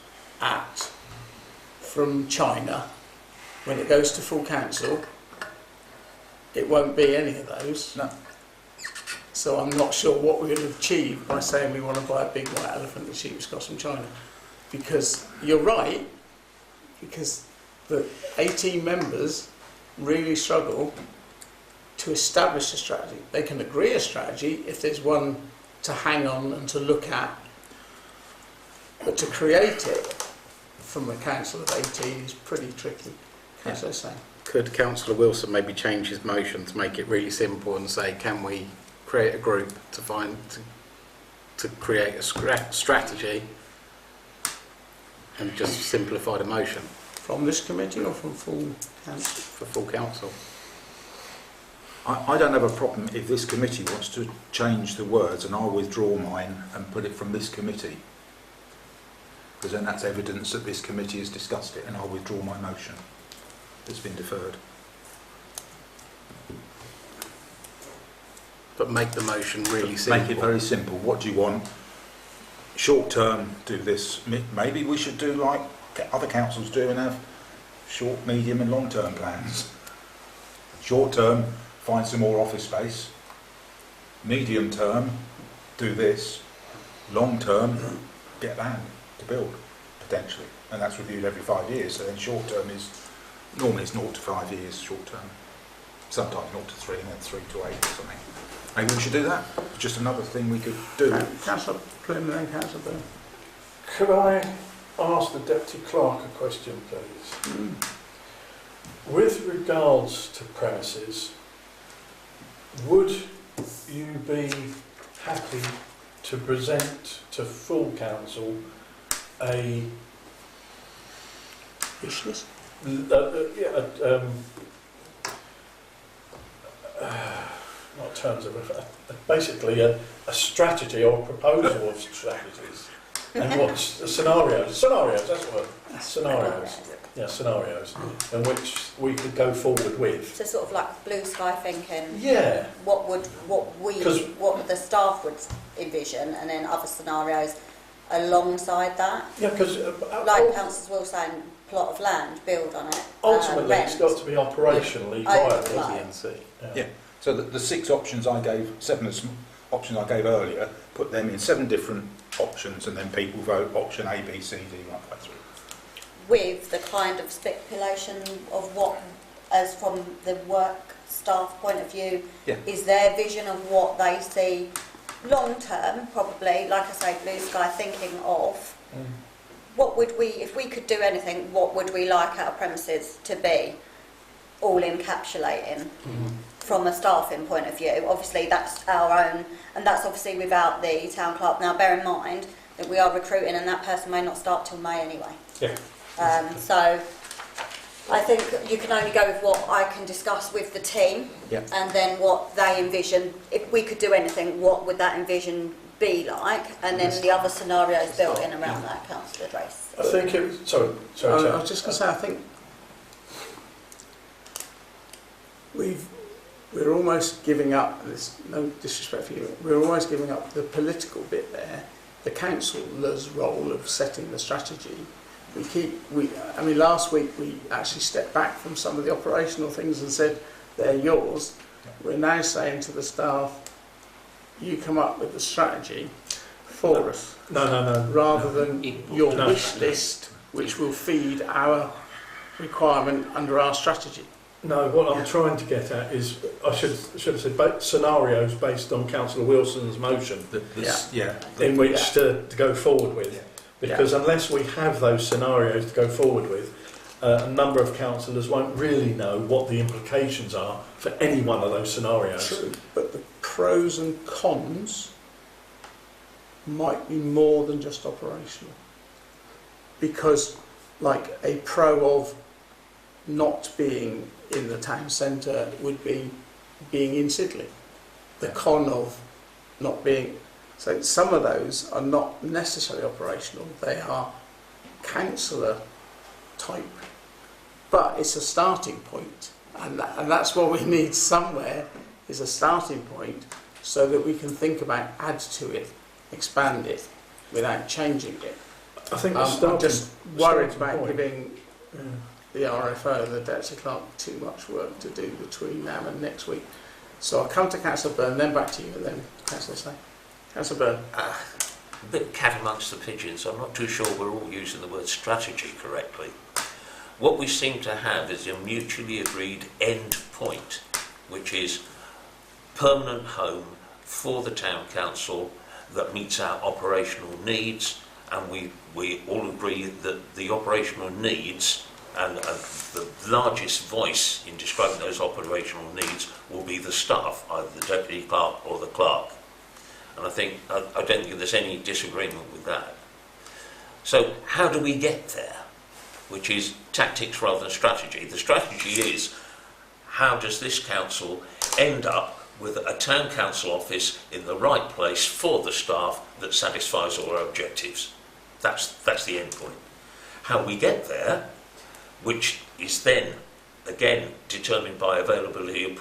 from China, when it goes to full council, it won't be any of those. No. So I'm not sure what we're going to achieve by saying we want to buy a big white elephant at the cheapest cost from China. Because you're right, because the 18 members really struggle to establish a strategy. They can agree a strategy if there's one to hang on and to look at, but to create it from a council of 18 is pretty tricky. Councillor saying. Could Councillor Wilson maybe change his motion to make it really simple and say, can we create a group to create a strategy and just simplify the motion? From this committee or from full council? For full council. I don't have a problem if this committee wants to change the words and I'll withdraw mine and put it from this committee. Because then that's evidence that this committee has discussed it, and I'll withdraw my motion that's been deferred. But make the motion really simple. Make it very simple. What do you want? Short term, do this. Maybe we should do like other councils do and have short, medium and long term plans. Short term, find some more office space. Medium term, do this. long term, get land to build, potentially. And that's reviewed every 5 years. So then short term is, normally it's 0 to 5 years short term. Sometimes 0 to 3 and then 3 to 8 or something. Maybe we should do that. It's just another thing we could do. Councillor Plym and then Councillor Byrne. Could I ask the Deputy Clerk a question, please? With regards to premises, would you be happy to present to full council a Wish list? not terms of basically a strategy or proposal of strategies and what scenarios, that's what scenarios in which we could go forward with. So sort of like blue sky thinking. Yeah. What the staff would envision, and then other scenarios alongside that. Yeah, because like councillors will say, plot of land, build on it. Ultimately, it's got to be operationally viable. Yeah. So the 6 options I gave, 7 options I gave earlier, put them in 7 different options, and then people vote option A, B, C, D, right way through. With the kind of speculation of what, as from the work staff point of view, is their vision of what they see long term, probably, like I say, blue sky thinking of. What would we, if we could do anything, what would we like our premises to be, all encapsulating from a staffing point of view? Obviously that's our own, and that's obviously without the town clerk. Now bear in mind that we are recruiting and that person may not start till May anyway. Yeah. So I think you can only go with what I can discuss with the team, and then what they envision. If we could do anything, what would that envision be like? And then the other scenarios built in around that, Councillor Drace. I think it. Sorry. I was just going to say, I think we're almost giving up. There's no disrespect for you. We're almost giving up the political bit there, the councillor's role of setting the strategy. I mean, last week we actually stepped back from some of the operational things and said, they're yours. We're now saying to the staff, you come up with the strategy for us. No. Rather than your wish list, which will feed our requirement under our strategy. No, what I'm trying to get at is, I should have said scenarios based on Councillor Wilson's motion, in which to go forward with. Because unless we have those scenarios to go forward with, a number of councillors won't really know what the implications are for any one of those scenarios. True, but the pros and cons might be more than just operational. Because, like, a pro of not being in the town centre would be being in Sidley. The con of not being... So some of those are not necessarily operational, they are councillor type. But it's a starting point, and that's what we need somewhere, is a starting point, so that we can think about add to it, expand it, without changing it. I think I'm just worried about giving the RFO, the Deputy Clerk, too much work to do between now and next week. So I'll come to Councillor Byrne, then back to you, and then Councillor Say. Councillor Byrne. A bit cat amongst the pigeons. I'm not too sure we're all using the word strategy correctly. What we seem to have is a mutually agreed end point, which is permanent home for the town council that meets our operational needs, and we all agree that the operational needs and the largest voice in describing those operational needs will be the staff, either the deputy clerk or the clerk. And I don't think there's any disagreement with that. So how do we get there? Which is tactics rather than strategy. The strategy is, how does this council end up with a town council office in the right place for the staff that satisfies all our objectives? That's the end point. How we get there, which is then again determined by availability of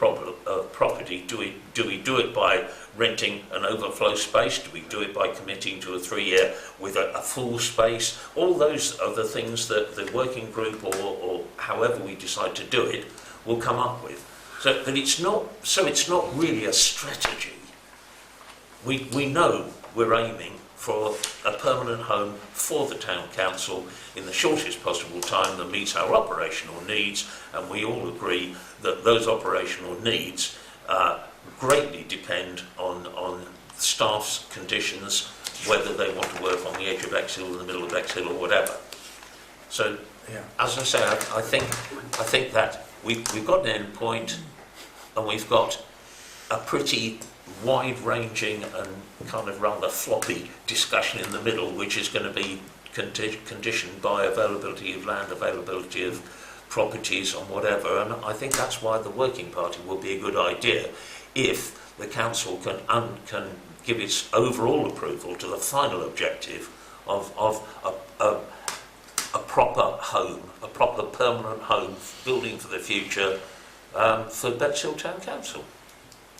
property. Do we do it by renting an overflow space? Do we do it by committing to a 3-year with a full space? All those are the things that the working group or however we decide to do it will come up with. So that it's not really a strategy. We know we're aiming for a permanent home for the town council in the shortest possible time that meets our operational needs, and we all agree that those operational needs greatly depend on staff's conditions, whether they want to work on the edge of Bexhill, in the middle of Bexhill, or whatever. So, as I say, I think that we've got an end point, and we've got a pretty wide-ranging and kind of rather floppy discussion in the middle, which is going to be conditioned by availability of land, availability of properties and whatever. And I think that's why the working party will be a good idea if the council can give its overall approval to the final objective of a proper home, a proper permanent home, building for the future for Bexhill Town Council.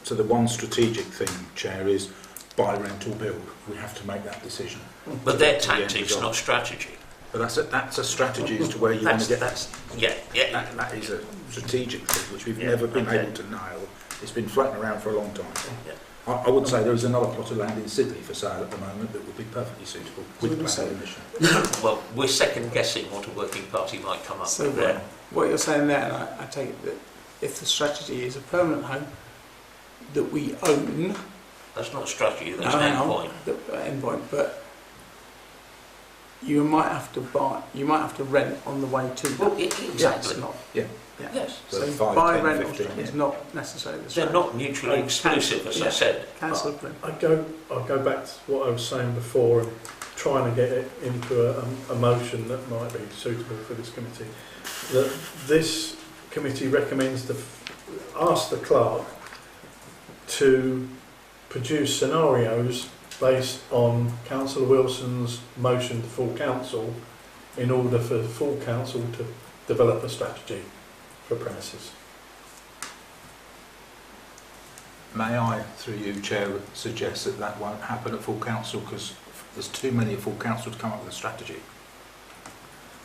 So the one strategic thing, Chair, is buy, rent or build. We have to make that decision. But they're tactics, not strategy. But that's a strategy as to where you want to get. That is a strategic thing which we've never been able to nail. It's been floating around for a long time. Yeah. I would say there is another plot of land in Sydney for sale at the moment that would be perfectly suitable with planning permission. Well, we're second guessing what a working party might come up So with there. what you're saying there, and I take it that if the strategy is a permanent home that we own, That's not strategy, that's an end point. End point, but you might have to buy, you might have to rent on the way to. Well, exactly. Not. Yeah. Yes. So, 5, buy, 10, rent, 15, is not necessarily the They're strategy. not mutually exclusive, as I said. Cancel the I'll go back to what I was saying before and trying to get it into a motion that might be suitable for this committee. That this committee recommends ask the clerk to produce scenarios based on Councillor Wilson's motion to full council in order for full council to develop a strategy for premises. May I, through you, Chair, suggest that that won't happen at full council because there's too many at full council to come up with a strategy.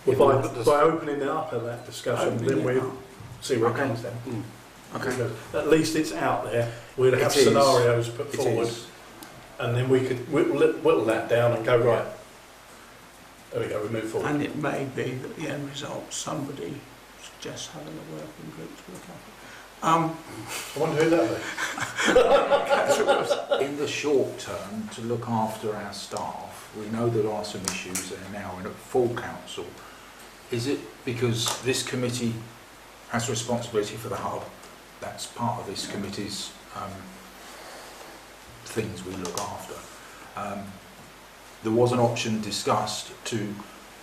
Well, by opening it up at that discussion, then we'll see where it comes then. Okay. At least it's out there. We'll have It is. scenarios put It forward, is. and then we could whittle that down and go, right, there we go, we move forward. And it may be that the end result, somebody suggests having a working group to look at it. I wonder who that In the short term, to look after our staff, we know there are some issues there now in a full council. Is it because this committee has responsibility for the hub? That's part of this committee's things we look after. There was an option discussed to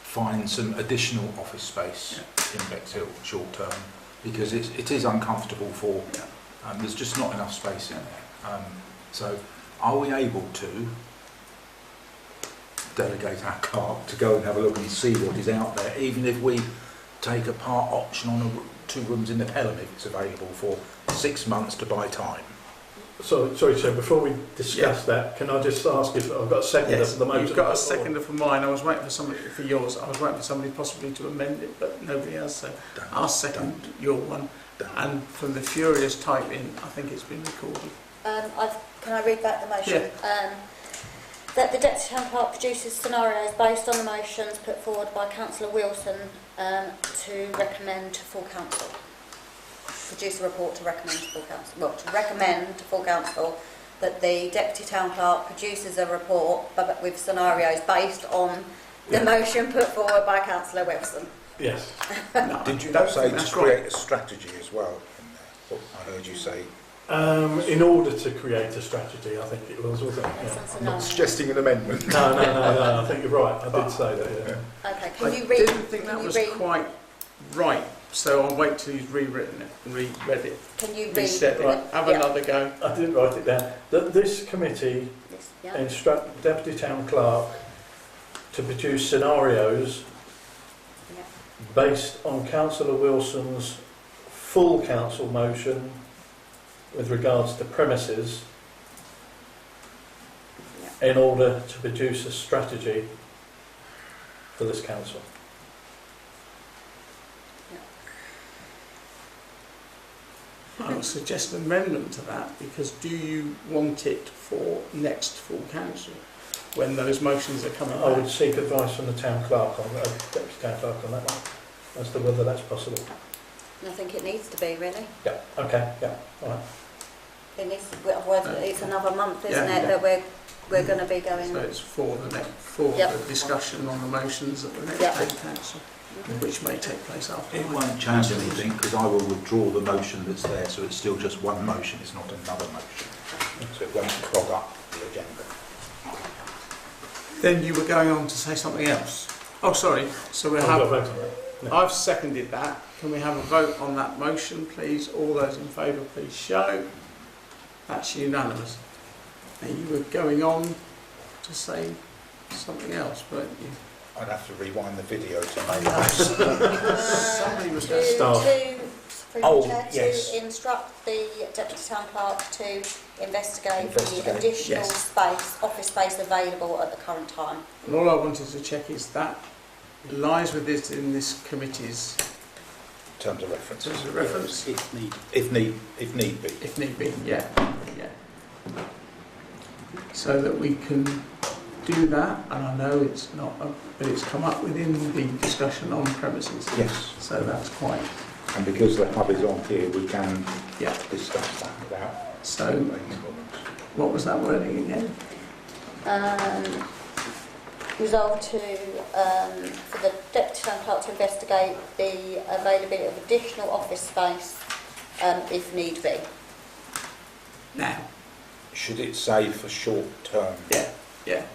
find some additional office space in Bexhill short term because it is uncomfortable for, there's just not enough space in there. So are we able to delegate our clerk to go and have a look and see what is out there, even if we take a part option on 2 rooms in the Pelham if it's available for 6 months to buy time? Sorry, Chair, before we discuss that, can I just ask if I've got a seconder for the motion? You've got a seconder for mine. I was waiting for somebody for yours. I was waiting for somebody possibly to amend it, but nobody has. So I'll second your one. And from the furious typing, I think it's been recorded. Can I read back the motion? Yeah. That the Deputy Town Clerk produces scenarios based on the motions put forward by Councillor Wilson to recommend to full council. Produce a report to recommend to full council. Well, to recommend to full council that the Deputy Town Clerk produces a report but with scenarios based on the motion put forward by Councillor Wilson. Yes. No, Did you I not don't say think to that's create right. a strategy as well in there? What I heard you say. In order to create a strategy, I think it was, wasn't it? Based Yeah. on I'm not scenarios. suggesting an amendment. No, I think you're right. I did say that, yeah. Okay, I can you read? didn't think can that you was read? quite right. So I'll wait till he's rewritten it and reread it. Can you read? Reset it. Have Yeah. another go. I didn't write it down. That this committee Yes, yeah. instruct Deputy Town Clerk to produce scenarios Yeah. based on Councillor Wilson's full council motion with regards to premises in order to produce a strategy for this council. I would suggest an amendment to that because do you want it for next full council? when those motions are coming I would back. seek advice from the town clerk, deputy town clerk on that one, as to whether that's possible. And I think it needs to be, really. Yeah, okay, yeah, all right. It needs to, otherwise it's another month, isn't Yeah, it, yeah. that we're going to be going. So it's for Yep. the discussion on the motions at the next Yep. Town Council, which may take place after. It won't change anything because I will withdraw the motion that's there, so it's still just one motion, it's not another motion. So it won't clog up the agenda. Then you were going on to say something else. Oh, sorry. So we'll I've got a have. vote on that. No. I've seconded that. Can we have a vote on that motion, please? All those in favour, please show. That's unanimous. And you were going on to say something else, weren't you? I'd have to rewind the video to make Somebody was going to Staff. Oh, To yes. instruct the deputy town clerk to investigate the Investigate, additional yes. space, office space available at the current time. And all I wanted to check is that lies with this in this committee's terms of reference. terms of reference, If need. If need be. if need be. Yeah. So that we can do that, and I know it's not, but it's come up within the discussion on premises. Yes. So that's quite, And because the hub is on here, we can yeah. discuss that without So any problems. what was that wording again? Resolve to, for the deputy town clerk to investigate the availability of additional office space if need be. Now. Should it say for short term? Yeah. Yeah.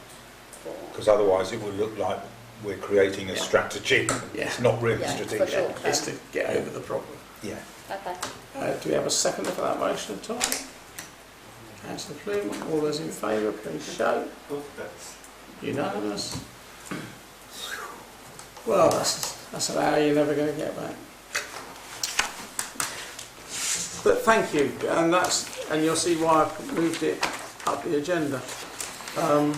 Because otherwise it will look like we're creating a Yeah. strategy. Yeah. It's not really Yeah, for strategic. short term. It's to get over the problem. Yeah. Okay. Do we have a seconder for that motion at all? Councillor Plume, all those in favour, please show. Unanimous. Well, that's an hour you're never going to get back. But thank you, and you'll see why I've moved it up the agenda. And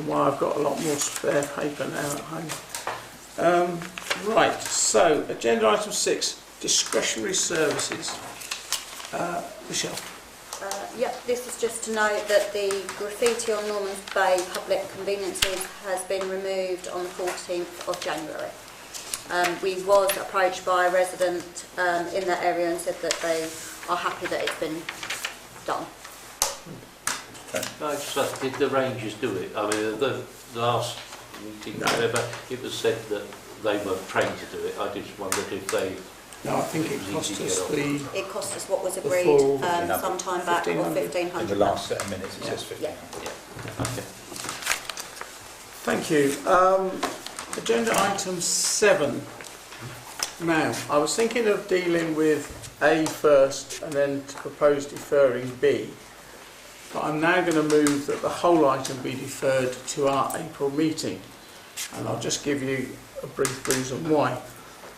why I've got a lot more spare paper now at home. Right, so agenda item 6, discretionary services. Michelle. Yep, this is just to note that the graffiti on Norman's Bay public conveniences has been removed on the 14th of January. We was approached by a resident in that area and said that they are happy that it's been done. No, just did the Rangers do it? I mean, the last meeting, whatever, it was said that they were trained to do it. I just wondered if they... No, I think it cost us It cost us what was the agreed full some time back, or 1,500. £1,500. In the last set of minutes it says 15. Yeah. Okay. Thank you. Agenda item 7. Now, I was thinking of dealing with A first and then to propose deferring B. But I'm now going to move that the whole item be deferred to our April meeting. And I'll just give you a brief reason why.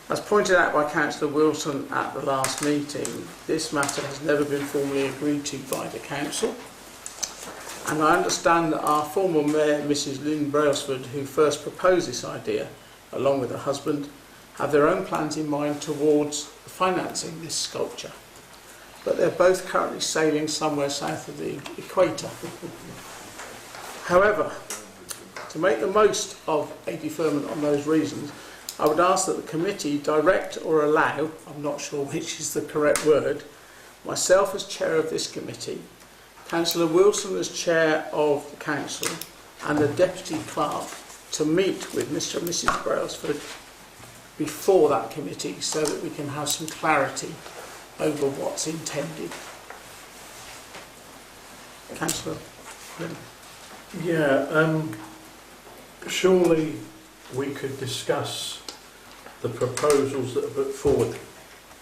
As pointed out by Councillor Wilson at the last meeting, this matter has never been formally agreed to by the Council. And I understand that our former Mayor, Mrs Lynn Brailsford, who first proposed this idea, along with her husband, have their own plans in mind towards financing this sculpture. But they're both currently sailing somewhere south of the equator. However, to make the most of a deferment on those reasons, I would ask that the committee direct or allow, I'm not sure which is the correct word, myself as chair of this committee, Councillor Wilson as chair of the council, and the deputy clerk to meet with Mr and Mrs Brailsford before that committee so that we can have some clarity over what's intended. Councillor Flynn. Yeah, surely we could discuss the proposals that are put forward,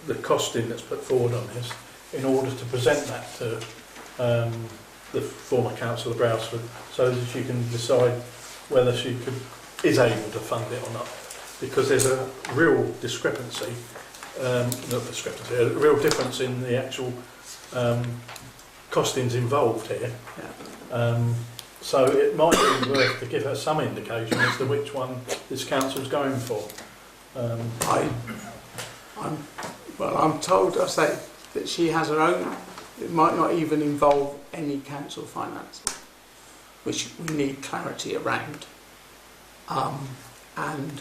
the costing that's put forward on this, in order to present that to the former councillor Brailsford, so that she can decide whether she is able to fund it or not. Because there's a real discrepancy, a real difference in the actual costings involved here. So it might be worth to give her some indication as to which one this council's going for. I'm told, I say, that she has her own It might not even involve any council finance, which we need clarity around. And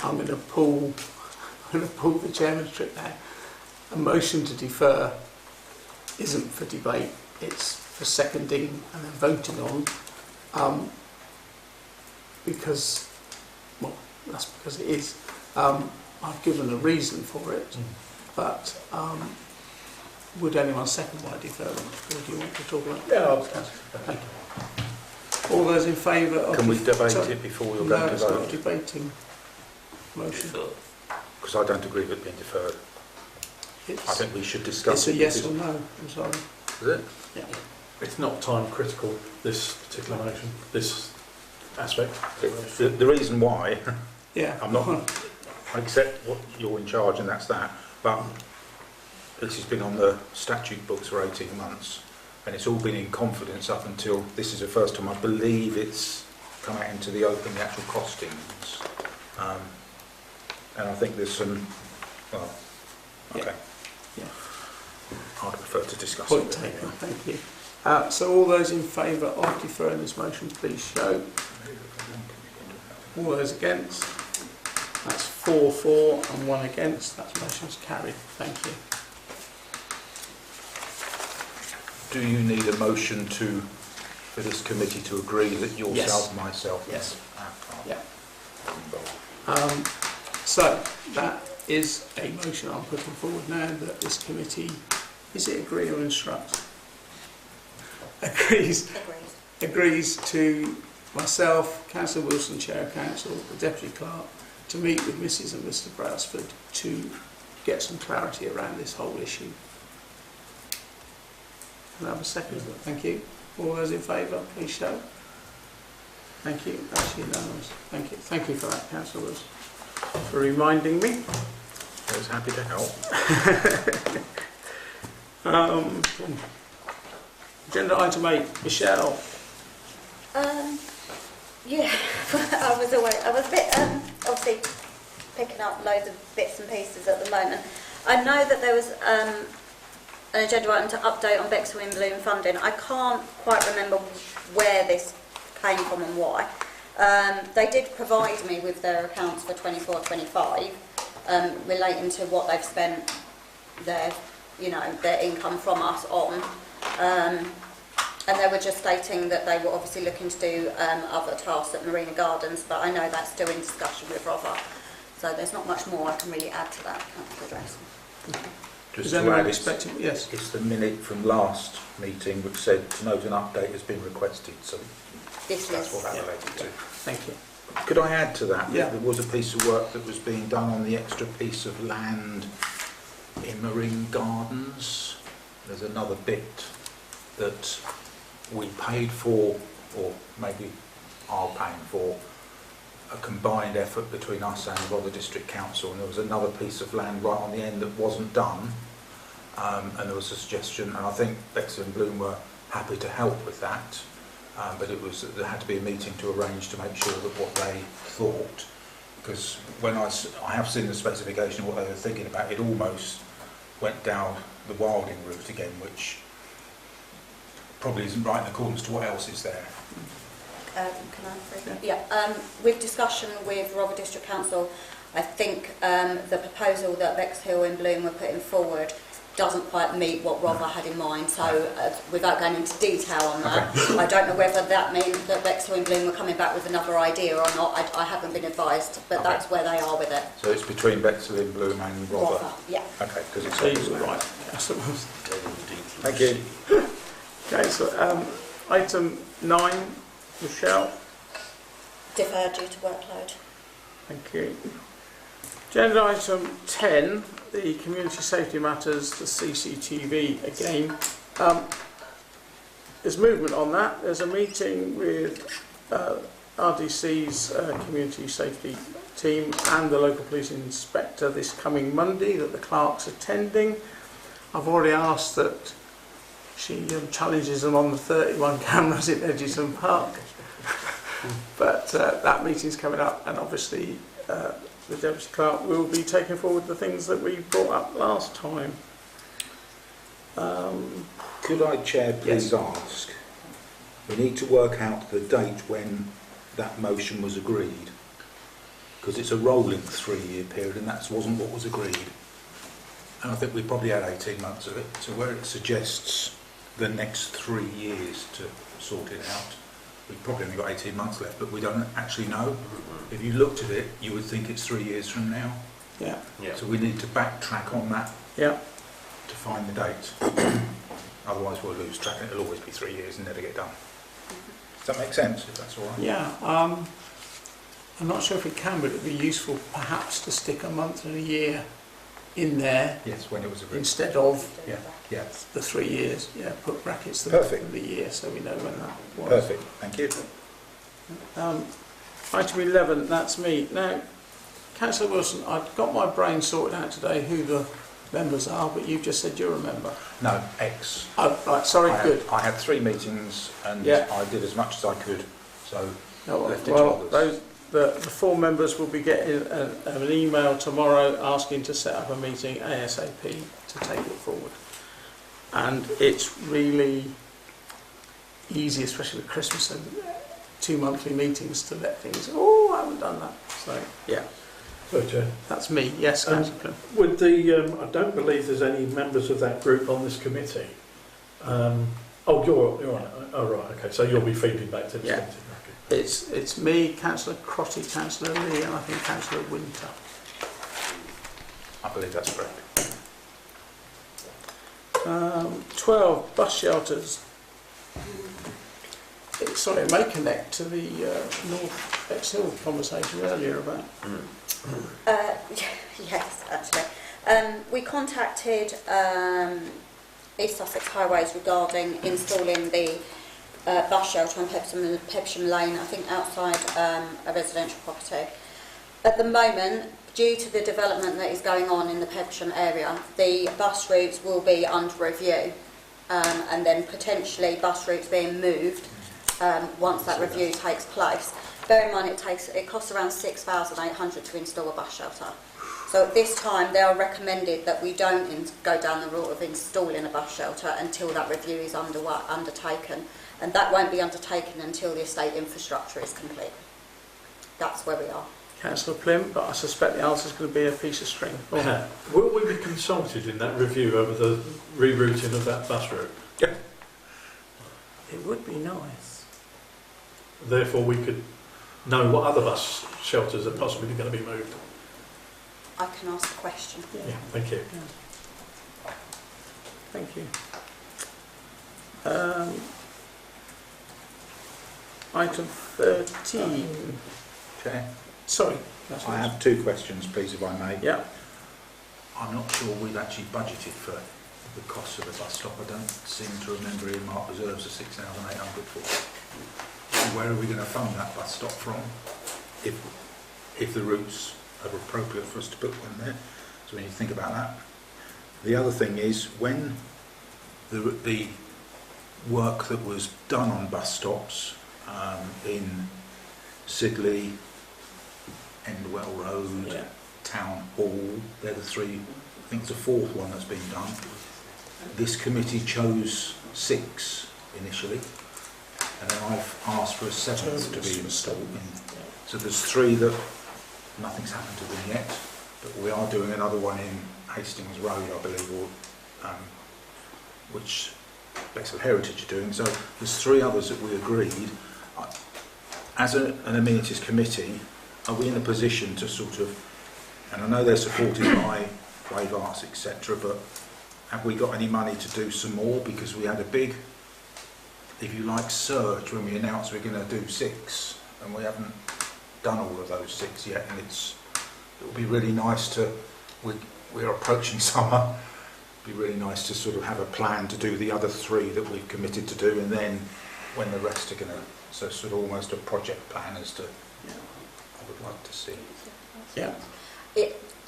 I'm going to pull the chairman's trick there. A motion to defer isn't for debate, it's for seconding and then voting on, because, well, that's because it is. I've given a reason for it, but would anyone second my deferment, or do you want to talk about it? Yeah, I'll Thank you. All those in favour of... Can we debate it before we're going to it's not vote? a debating motion. Because I don't agree with it being deferred. I think we should discuss It's a it. yes or no, I'm sorry. Is it? Yeah. It's not time critical, this particular motion, this aspect. The reason why, Yeah. I'm not, I accept what you're in charge and that's that, but this has been on the statute books for 18 months and it's all been in confidence up until this is the first time I believe it's come out into the open, the actual costings. And I think there's some, well, okay. Yeah. I'd prefer to discuss Point it. taken, thank you. So all those in favour of deferring this motion, please show. All those against? That's 4 and 1 against. That motion's carried. Thank you. Do you need a motion for this committee to agree that yourself, myself, Yes. yeah. So that is a motion I'm putting forward now that this committee, is it agree or instruct? Agrees to myself, Councillor Wilson, Chair of Council, the Deputy Clerk, to meet with Mrs and Mr Brailsford to get some clarity around this whole issue. Can I have a second? Thank you. All those in favour, please show. Thank you. That's unanimous. Thank you. Thank you for that, Councillor Wilson, for reminding me. I was happy to help. Agenda item 8, Michelle. Yeah, I was a bit obviously picking up loads of bits and pieces at the moment. I know that there was an agenda item to update on Bexhill-in-Bloom funding. I can't quite remember where this came from and why. They did provide me with their accounts for 24-25, relating to what they've spent their income from us on. And they were just stating that they were obviously looking to do other tasks at Marina Gardens, but I know that's still in discussion with Rother. So there's not much more I can really add to that, Councillor Drayson. Just to add, it's the minute from last meeting which said to note an update has been requested, so that's what that related to. Thank you. Could I add to that? Yeah. There was a piece of work that was being done on the extra piece of land in Marine Gardens. There's another bit that we paid for, or maybe are paying for, a combined effort between us and Rother District Council, and there was another piece of land right on the end that wasn't done, and there was a suggestion, and I think Bexhill-in-Bloom were happy to help with that, but there had to be a meeting to arrange to make sure that what they thought, because when I have seen the specification of what they were thinking about, it almost went down the wilding route again, which probably isn't right in accordance to what else is there. Can I? Yeah. With discussion with Rother District Council, I think the proposal that Bexhill-in-Bloom were putting forward doesn't quite meet what Rother had in mind. So, without going into detail on that, I don't know whether that means that Bexhill-in-Bloom were coming back with another idea or not. I haven't been advised, but that's where they are with it. So it's between Bexhill-in-Bloom and Rother? Yeah. Okay, because it's Right. Thank you. Okay, so item 9, Michelle. Deferred due to workload. Thank you. Agenda item 10, the community safety matters, the CCTV again. There's movement on that. There's a meeting with RDC's community safety team and the local police inspector this coming Monday that the clerk's attending. I've already asked that she challenges them on the 31 cameras in Edgerton Park. But that meeting's coming up, and obviously the Deputy Clerk will be taking forward the things that we brought up last time. Could I, Chair, please ask? We need to work out the date when that motion was agreed, because it's a rolling 3-year period, and that wasn't what was agreed. And I think we probably had 18 months of it. So where it suggests the next 3 years to sort it out, we've probably only got 18 months left, but we don't actually know. If you looked at it, you would think it's 3 years from now. Yeah. So we need to backtrack on that Yeah. to find the date. Otherwise we'll lose track and it'll always be 3 years and never get done. Does that make sense, if that's all right? Yeah. I'm not sure if it can, but it'd be useful perhaps to stick a month and a year in there Yes, when it was agreed. instead of Yeah, yeah. the 3 years. Yeah, put brackets the Perfect. month and the year so we know when that was. Perfect, thank you. Item 11, that's me. Now, Councillor Wilson, I've got my brain sorted out today who the members are, but you've just said you're a member. No, X. Oh, right, sorry, good. I had 3 meetings and Yeah. I did as much as I could, so No, left it to well, others. the 4 members will be getting an email tomorrow asking to set up a meeting ASAP to take it forward. And it's really easy, especially with Christmas and 2 monthly meetings, to let things, oh, I haven't done that. So, yeah, Chair. that's me. Yes, Councillor Plym. With the, I don't believe there's any members of that group on this committee. Oh, you're on it. Oh, right, okay. So you'll be feeding back to the Yeah. committee. Okay. It's me, Councillor Crotty, Councillor Lee, and I think Councillor Winter. I believe that's correct. 12, bus shelters. Sorry, it may connect to the North Bexhill conversation earlier about. Yes, actually. We contacted East Sussex Highways regarding installing the bus shelter on Pepsham Lane, I think outside a residential property. At the moment, due to the development that is going on in the Pepsham area, the bus routes will be under review, and then potentially bus routes being moved once that review takes place. Bear in mind it costs around 6,800 to install a bus shelter. So at this time they are recommended that we don't go down the route of installing a bus shelter until that review is undertaken, and that won't be undertaken until the estate infrastructure is complete. That's where we are. Councillor Plym, but I suspect the answer is going to be a piece of string. Will we be consulted in that review over the rerouting of that bus route? Yeah. It would be nice. Therefore, we could know what other bus shelters are possibly going to be moved. I can ask the question. Yeah, thank you. Thank you. Item 13. Chair, Sorry. I have 2 questions, please, if I may. Yeah. I'm not sure we've actually budgeted for the cost of the bus stop. I don't seem to remember earmark reserves of 6,800 for it. Where are we going to fund that bus stop from, if the routes are appropriate for us to put one there? So we need to think about that. The other thing is, when the work that was done on bus stops in Sidley, Endwell Road, Yeah. Town Hall, they're the 3, I think it's a 4th one that's been done. This committee chose 6 initially, and then I've asked for a 7th to be installed. So there's 3 that nothing's happened to them yet, but we are doing another one in Hastings Road, I believe, or which Bexhill Heritage are doing. So there's 3 others that we agreed. As an amenities committee, are we in a position to sort of, and I know they're supported by Wave Arts, etc., but have we got any money to do some more? Because we had a big, if you like, surge when we announced we're going to do 6, and we haven't done all of those 6 yet, and it would be really nice to, we're approaching summer, it'd be really nice to sort of have a plan to do the other 3 that we've committed to do, and then when the rest are going to, so sort of almost a project plan as to, I would like to see. Yeah.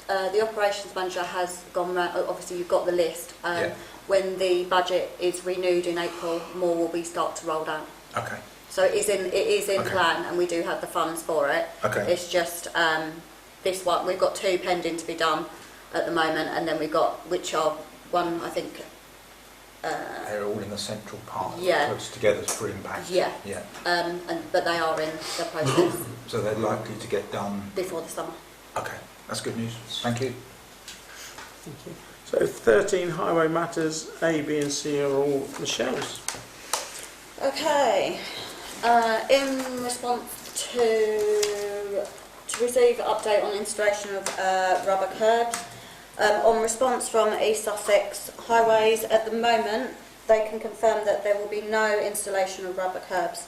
The operations manager has gone round, obviously you've got the list. Yeah. When the budget is renewed in April, more will be start to roll down. Okay. So it is in Okay. plan, and we do have the funds for it. Okay. It's just this one, we've got 2 pending to be done at the moment, and then we've got, which are one, I think, They're all in a central part, Yeah. close together for impact. Yeah. Yeah. But they are in the process So they're likely to get done. before the summer. Okay, that's good news. Thank you. Thank you. So 13 highway matters, A, B and C are all Michelle's. Okay. In response to receive an update on installation of rubber curbs, on response from East Sussex Highways, at the moment they can confirm that there will be no installation of rubber curbs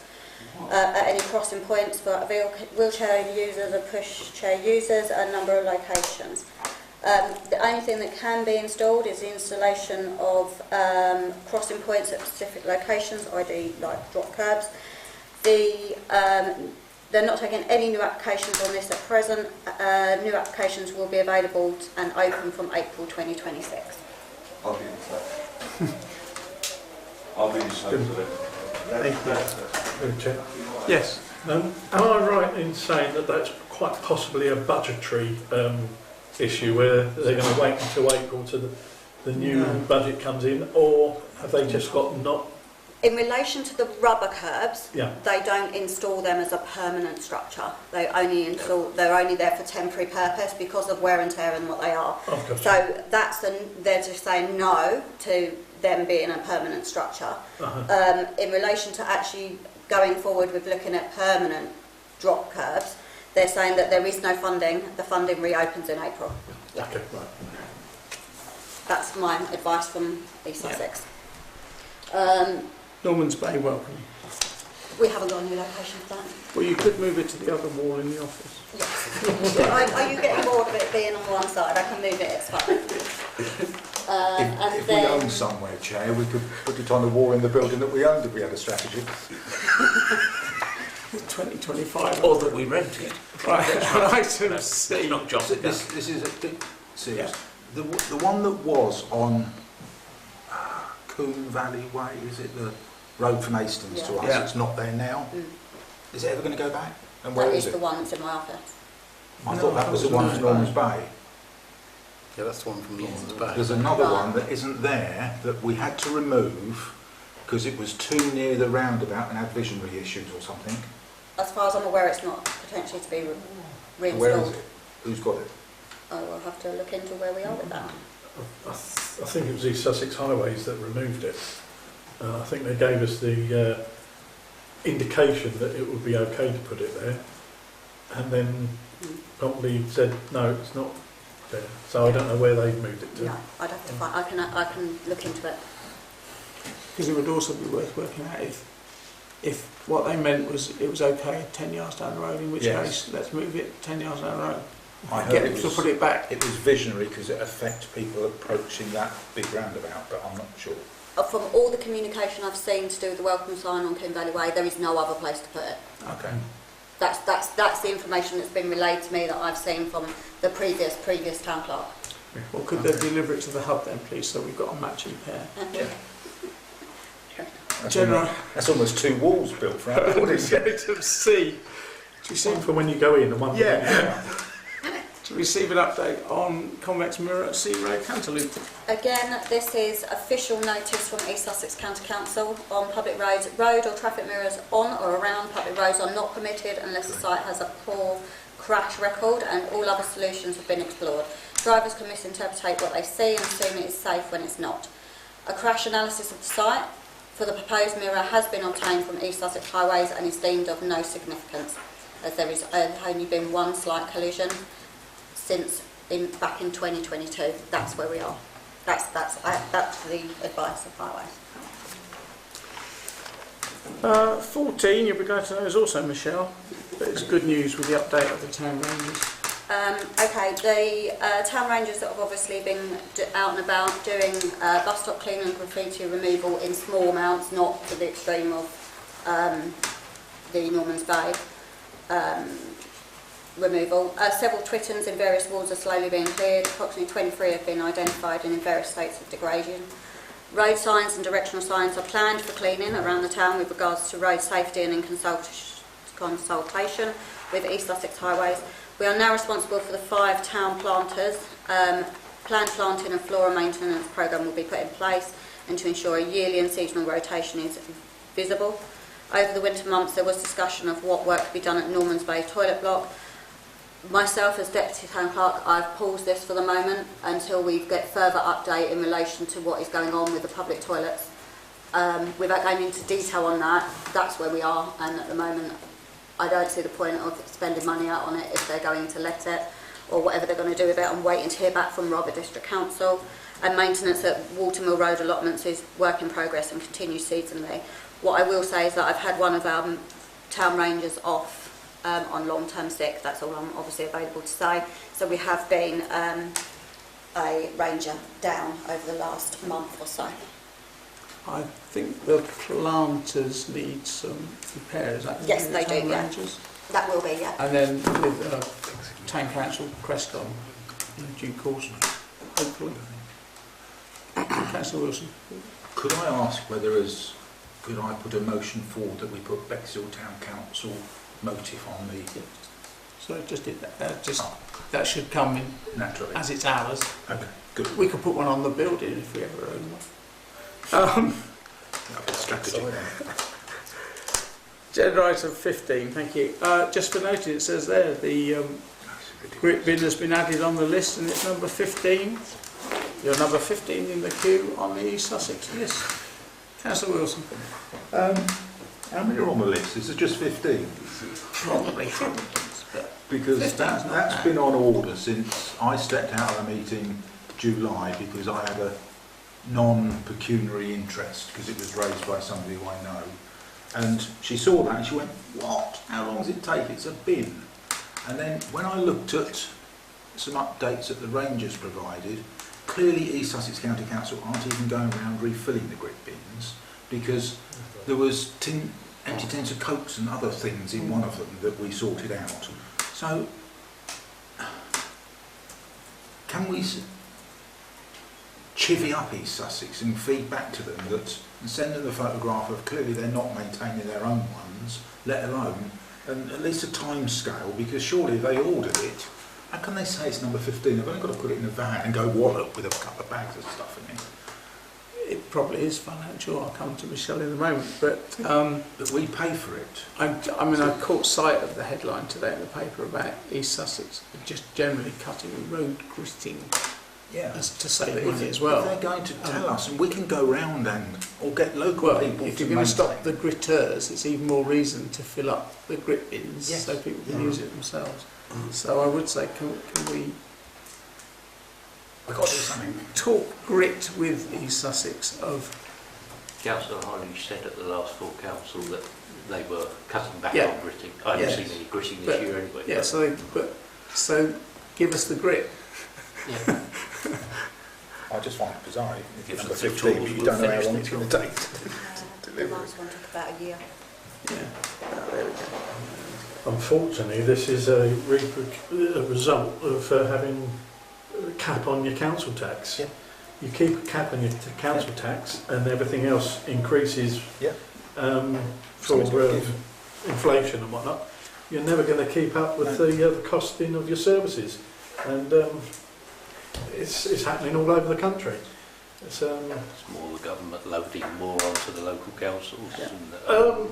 at any crossing points for wheelchair users and pushchair users at a number of locations. The only thing that can be installed is the installation of crossing points at specific locations, i.e. like drop curbs. They're not taking any new applications on this at present. New applications will be available and open from April 2026. I'll be in touch. I'll be in touch with it. Thank you. Yes. Am I right in saying that that's quite possibly a budgetary issue where they're going to wait until April till the new budget comes in, or have they just got not? In relation to the rubber curbs, Yeah. they don't install them as a permanent structure. They're only there for temporary purpose because of wear and tear and what they are. Okay. So they're just saying no to them being a permanent structure. In relation to actually going forward with looking at permanent drop curbs, they're saying that there is no funding. The funding reopens in April. Yeah. Okay, right. That's my advice from East Sussex. Norman's Bay, welcome. We haven't got a new location for that. Well, you could move it to the other wall in the office. Yes. Are you getting bored of it being on one side? I can move it, it's fine. If we own somewhere, Chair, we could put it on the wall in the building that we owned if we had a strategy. 2025. Or that we rented. Right, item C. Not John. This is a bit serious. Yeah. The one that was on Coombe Valley Way, is it the road from Hastings to us? Yeah. It's not there now. Mm. Is it ever going to go back? And where That is is it? the one that's in my office. I thought that was the one from Norman's Bay. Yeah, that's the one from Norman's Bay. There's another Right. one that isn't there that we had to remove because it was too near the roundabout and had visionary issues or something. As far as I'm aware, it's not potentially to be reinstalled. Where is it? Who's got it? I will have to look into where we are with that. I think it was East Sussex Highways that removed it. I think they gave us the indication that it would be okay to put it there, and then promptly said no, it's not there. So I don't know where they've moved it to. No, I'd have to find. I can look into it. Because it would also be worth working out if what they meant was it was okay 10 yards down the road, in which Yes. case let's move it 10 yards down the road. I heard Get it them to was, put it back. it was visionary because it affects people approaching that big roundabout, but I'm not sure. From all the communication I've seen to do with the welcome sign on Coombe Valley Way, there is no other place to put it. Okay. That's the information that's been relayed to me that I've seen from the previous town clerk. Well, could they deliver it to the hub then, please, so we've got a matching pair? That's almost two walls built for our building. Item C. To receive, One for when you go in and one for when you go out. to receive an update on convex mirror at Sea Road Cantaloupe. Again, this is official notice from East Sussex County Council on public roads. Road or traffic mirrors on or around public roads are not permitted unless the site has a poor crash record and all other solutions have been explored. Drivers can misinterpret what they see and assume it is safe when it's not. A crash analysis of the site for the proposed mirror has been obtained from East Sussex Highways and is deemed of no significance, as there has only been one slight collision since back in 2022. That's where we are. That's the advice of Highways. 14, you'll be glad to know, is also Michelle, but it's good news with the update of the town rangers. Okay, the town rangers that have obviously been out and about doing bus stop cleaning and graffiti removal in small amounts, not to the extreme of the Norman's Bay removal. Several Twittons in various wards are slowly being cleared. Approximately 23 have been identified and in various states of degradation. Road signs and directional signs are planned for cleaning around the town with regards to road safety and in consultation with East Sussex Highways. We are now responsible for the 5 town planters. Planned planting and flora maintenance programme will be put in place. and to ensure a yearly and seasonal rotation is visible. Over the winter months there was discussion of what work could be done at Norman's Bay toilet block. Myself as Deputy Town Clerk, I've paused this for the moment until we get further update in relation to what is going on with the public toilets. Without going into detail on that, that's where we are, and at the moment I don't see the point of spending money out on it if they're going to let it or whatever they're going to do with it. I'm waiting to hear back from Robber District Council. And maintenance at Watermill Road allotments is work in progress and continues seasonally. What I will say is that I've had one of our town rangers off on long-term sick. That's all I'm obviously available to say. So we have been a ranger down over the last month or so. I think the planters need some repairs. Yes, they do, yeah. Rangers. That will be, yeah. And then with Town Council Crescon in due course, hopefully. Councillor Wilson. Could I ask whether could I put a motion forward that we put Bexhill Town Council motive on the... So just did that. That should come in naturally as it's ours. Okay, good. We could put one on the building if we ever own one. That'd be a strategy. Agenda item 15, thank you. Just for noting, it says there the grit bin has been added on the list and it's number 15. You're number 15 in the queue on the East Sussex list. Councillor Wilson. How many are on the list? Is it just 15? Probably. Because that's been on order since I stepped out of the meeting July because I had a non-pecuniary interest because it was raised by somebody who I know. And she saw that and she went, what? How long does it take? It's a bin. And then when I looked at some updates that the Rangers provided, clearly East Sussex County Council aren't even going around refilling the grit bins because there was empty tins of Cokes and other things in one of them that we sorted out. So, can we chivvy up East Sussex and feed back to them that, and send them the photograph of clearly they're not maintaining their own ones, let alone, and at least a time scale, because surely if they ordered it, how can they say it's number 15? They've only got to put it in a van and go wallop with a couple of bags of stuff in it. It probably is financial. I'll come to Michelle in a moment, but we pay for it. I mean, I caught sight of the headline today in the paper about East Sussex just generally cutting road gritting. Yeah, as to save money as well. If they're going to tell us, and we can go round or get local people. If you're going to stop the gritters, it's even more reason to fill up the grit bins so people can use it themselves. So I would say, can we? We've got to do something. Talk grit with East Sussex of. Councillor Harley said at the last full council that they were cutting back on gritting. I haven't seen any gritting this year anyway. Yeah, so give us the grit. Yeah. I just find it bizarre. It gives number 15, but you don't know how long it's going to take. The last one took about a year. Yeah. There we go. Unfortunately, this is a result of having a cap on your council tax. Yeah. You keep a cap on your council tax, and everything else increases for inflation and whatnot. You're never going to keep up with the costing of your services, and it's happening all over the country. It's more the government loading more onto the local councils,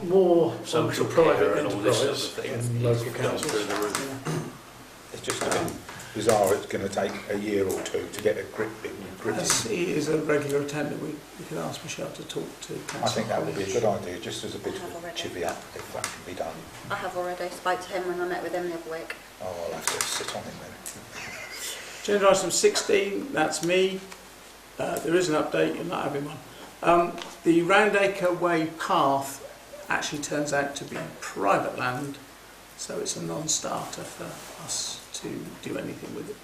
more onto social private care and all this sort of enterprise thing. and local councils. Through the roof. It's just a bit bizarre. It's going to take a year or two to get a grit bin gritted. As he is a regular attendant, we could ask Michelle to talk to Councillor. I think that would be a good idea, just as a bit of a chivvy up, if that can be done. I have already spoke to him when I met with him the other week. Oh, I'll have to sit on him then. Agenda item 16, that's me. There is an update, you're not having one. The Roundacre Way path actually turns out to be private land, so it's a non-starter for us to do anything with it.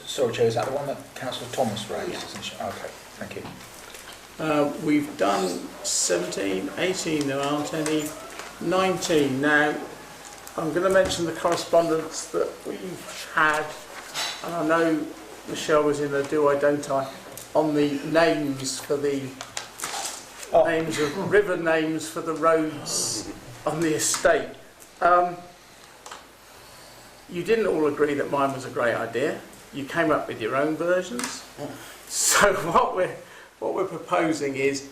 Sorry, Chair, is that the one that Councillor Thomas raised? Yeah. Isn't she? Okay, thank you. We've done 17, 18, there aren't any, 19. Now, I'm going to mention the correspondence that we've had, and I know Michelle was in a do I don't I, on the names for the names of river names for the roads on the estate. You didn't all agree that mine was a great idea. You came up with your own versions. So what we're proposing is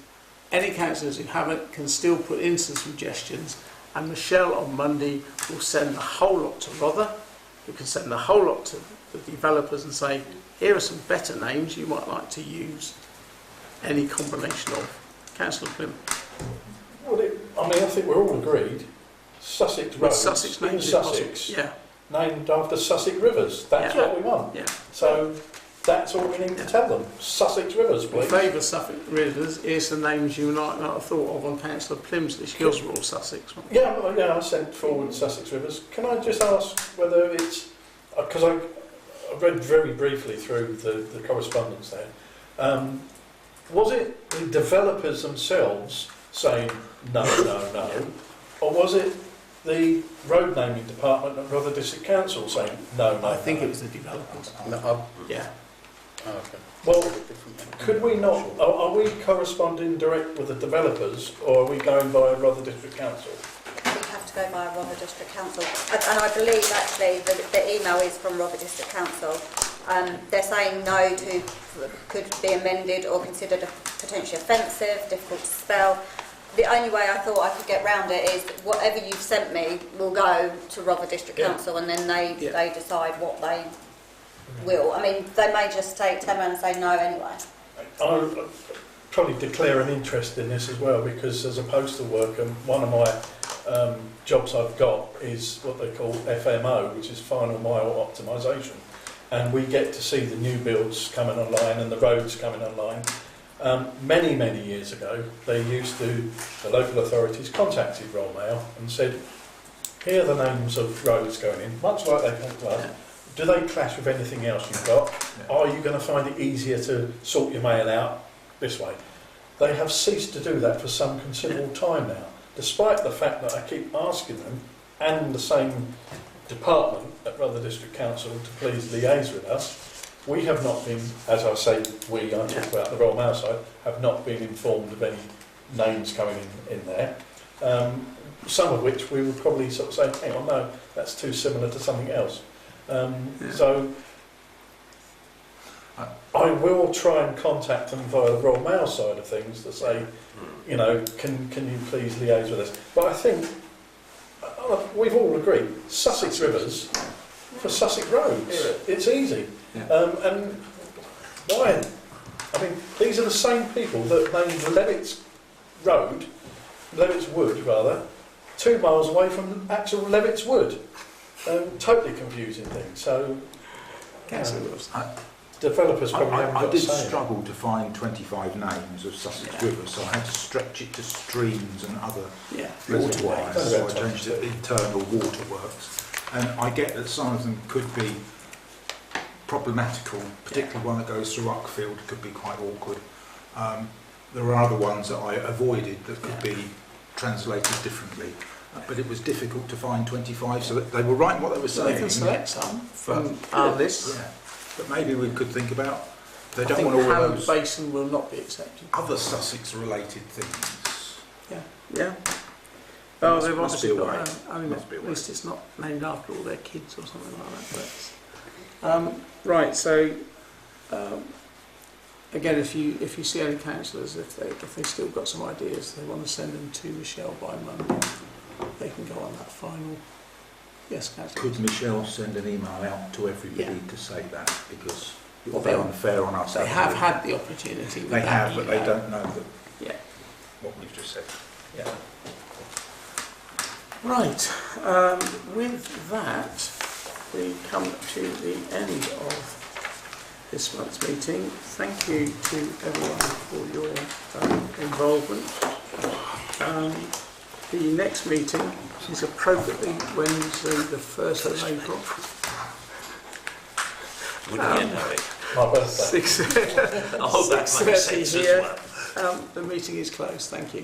any councillors who haven't can still put in some suggestions, and Michelle on Monday will send the whole lot to Rother, who can send the whole lot to the developers and say, here are some better names you might like to use. Any combination of. Councillor Plymouth. Well, I think we're all agreed. Sussex Road Sussex in names Sussex, yeah. named after Sussex rivers. That's Yeah. what we want. Yeah. So that's all we need to tell them. Sussex rivers, We please. favour Sussex rivers. Here's some names you might not have thought of on Councillor Plymouth's list. Yours were all Sussex, weren't they? Yeah, I sent forward Sussex rivers. Can I just ask whether it's because I read very briefly through the correspondence there. Was it the developers themselves saying no, or was it the road naming department at Rother District Council saying no? I think it was the developers. No, Yeah. oh, okay. Well, could we not? Are we corresponding direct with the developers, or are we going by Rother District Council? We have to go via Rother District Council. And I believe actually the email is from Rother District Council. They're saying no to could be amended or considered potentially offensive, difficult to spell. The only way I thought I could get round it is whatever you've sent me will go to Rother District Council, and then they decide what they will. I mean, they may just turn around and say no anyway. I'll probably declare an interest in this as well, because as a postal worker, one of my jobs I've got is what they call FMO, which is Final Mile Optimisation. And we get to see the new builds coming online and the roads coming online. Many years ago, the local authorities contacted Royal Mail and said, here are the names of roads going in, much like they come to us. Do they clash with anything else you've got? Are you going to find it easier to sort your mail out this way? They have ceased to do that for some considerable time now, despite the fact that I keep asking them, and the same department at Rother District Council, to please liaise with us. We have not been, as I say, I talk about the Royal Mail side, have not been informed of any names coming in there. Some of which we would probably sort of say, hang on, no, that's too similar to something else. So I will try and contact them via the Royal Mail side of things to say, you know, can you please liaise with us? But I think we've all agreed, Sussex rivers for Sussex roads. It's easy. And why? I mean, these are the same people that named Levitts Wood rather, 2 miles away from actual Levitts Wood. Totally confusing things. So, developers probably haven't got I did to say struggle to find 25 names of Sussex rivers, so I had to stretch it to streams and other waterways. So I changed it to internal waterworks. And I get that some of them could be problematical, particularly one that goes through Uckfield could be quite awkward. There are other ones that I avoided that could be translated differently. But it was difficult to find 25, so that they were right in what they were saying. They can select some from our list. Yeah. But maybe we could think about, they I don't think want all Ham those Basin will not be accepted. other Sussex-related things. Yeah. Oh, they've Must obviously be a got. way. I mean, Must be a at way. least it's not named after all their kids or something like that. But, right. So, again, if you see any councillors, if they still got some ideas, they want to send them to Michelle by Monday, they can go on that final. Yes, councillor. Could Michelle send an email out to everybody to say that? Because it Well, would be unfair on us. They have had the opportunity. With They that have, but they email. don't know that Yeah. what we've just said. Yeah. Right. With that, we come to the end of this month's meeting. Thank you to everyone for your involvement. The next meeting is appropriately Wednesday, the 1st of April. Wouldn't you know it? My birthday. 6:30 Oh, that makes sense as here. well. The meeting is closed. Thank you.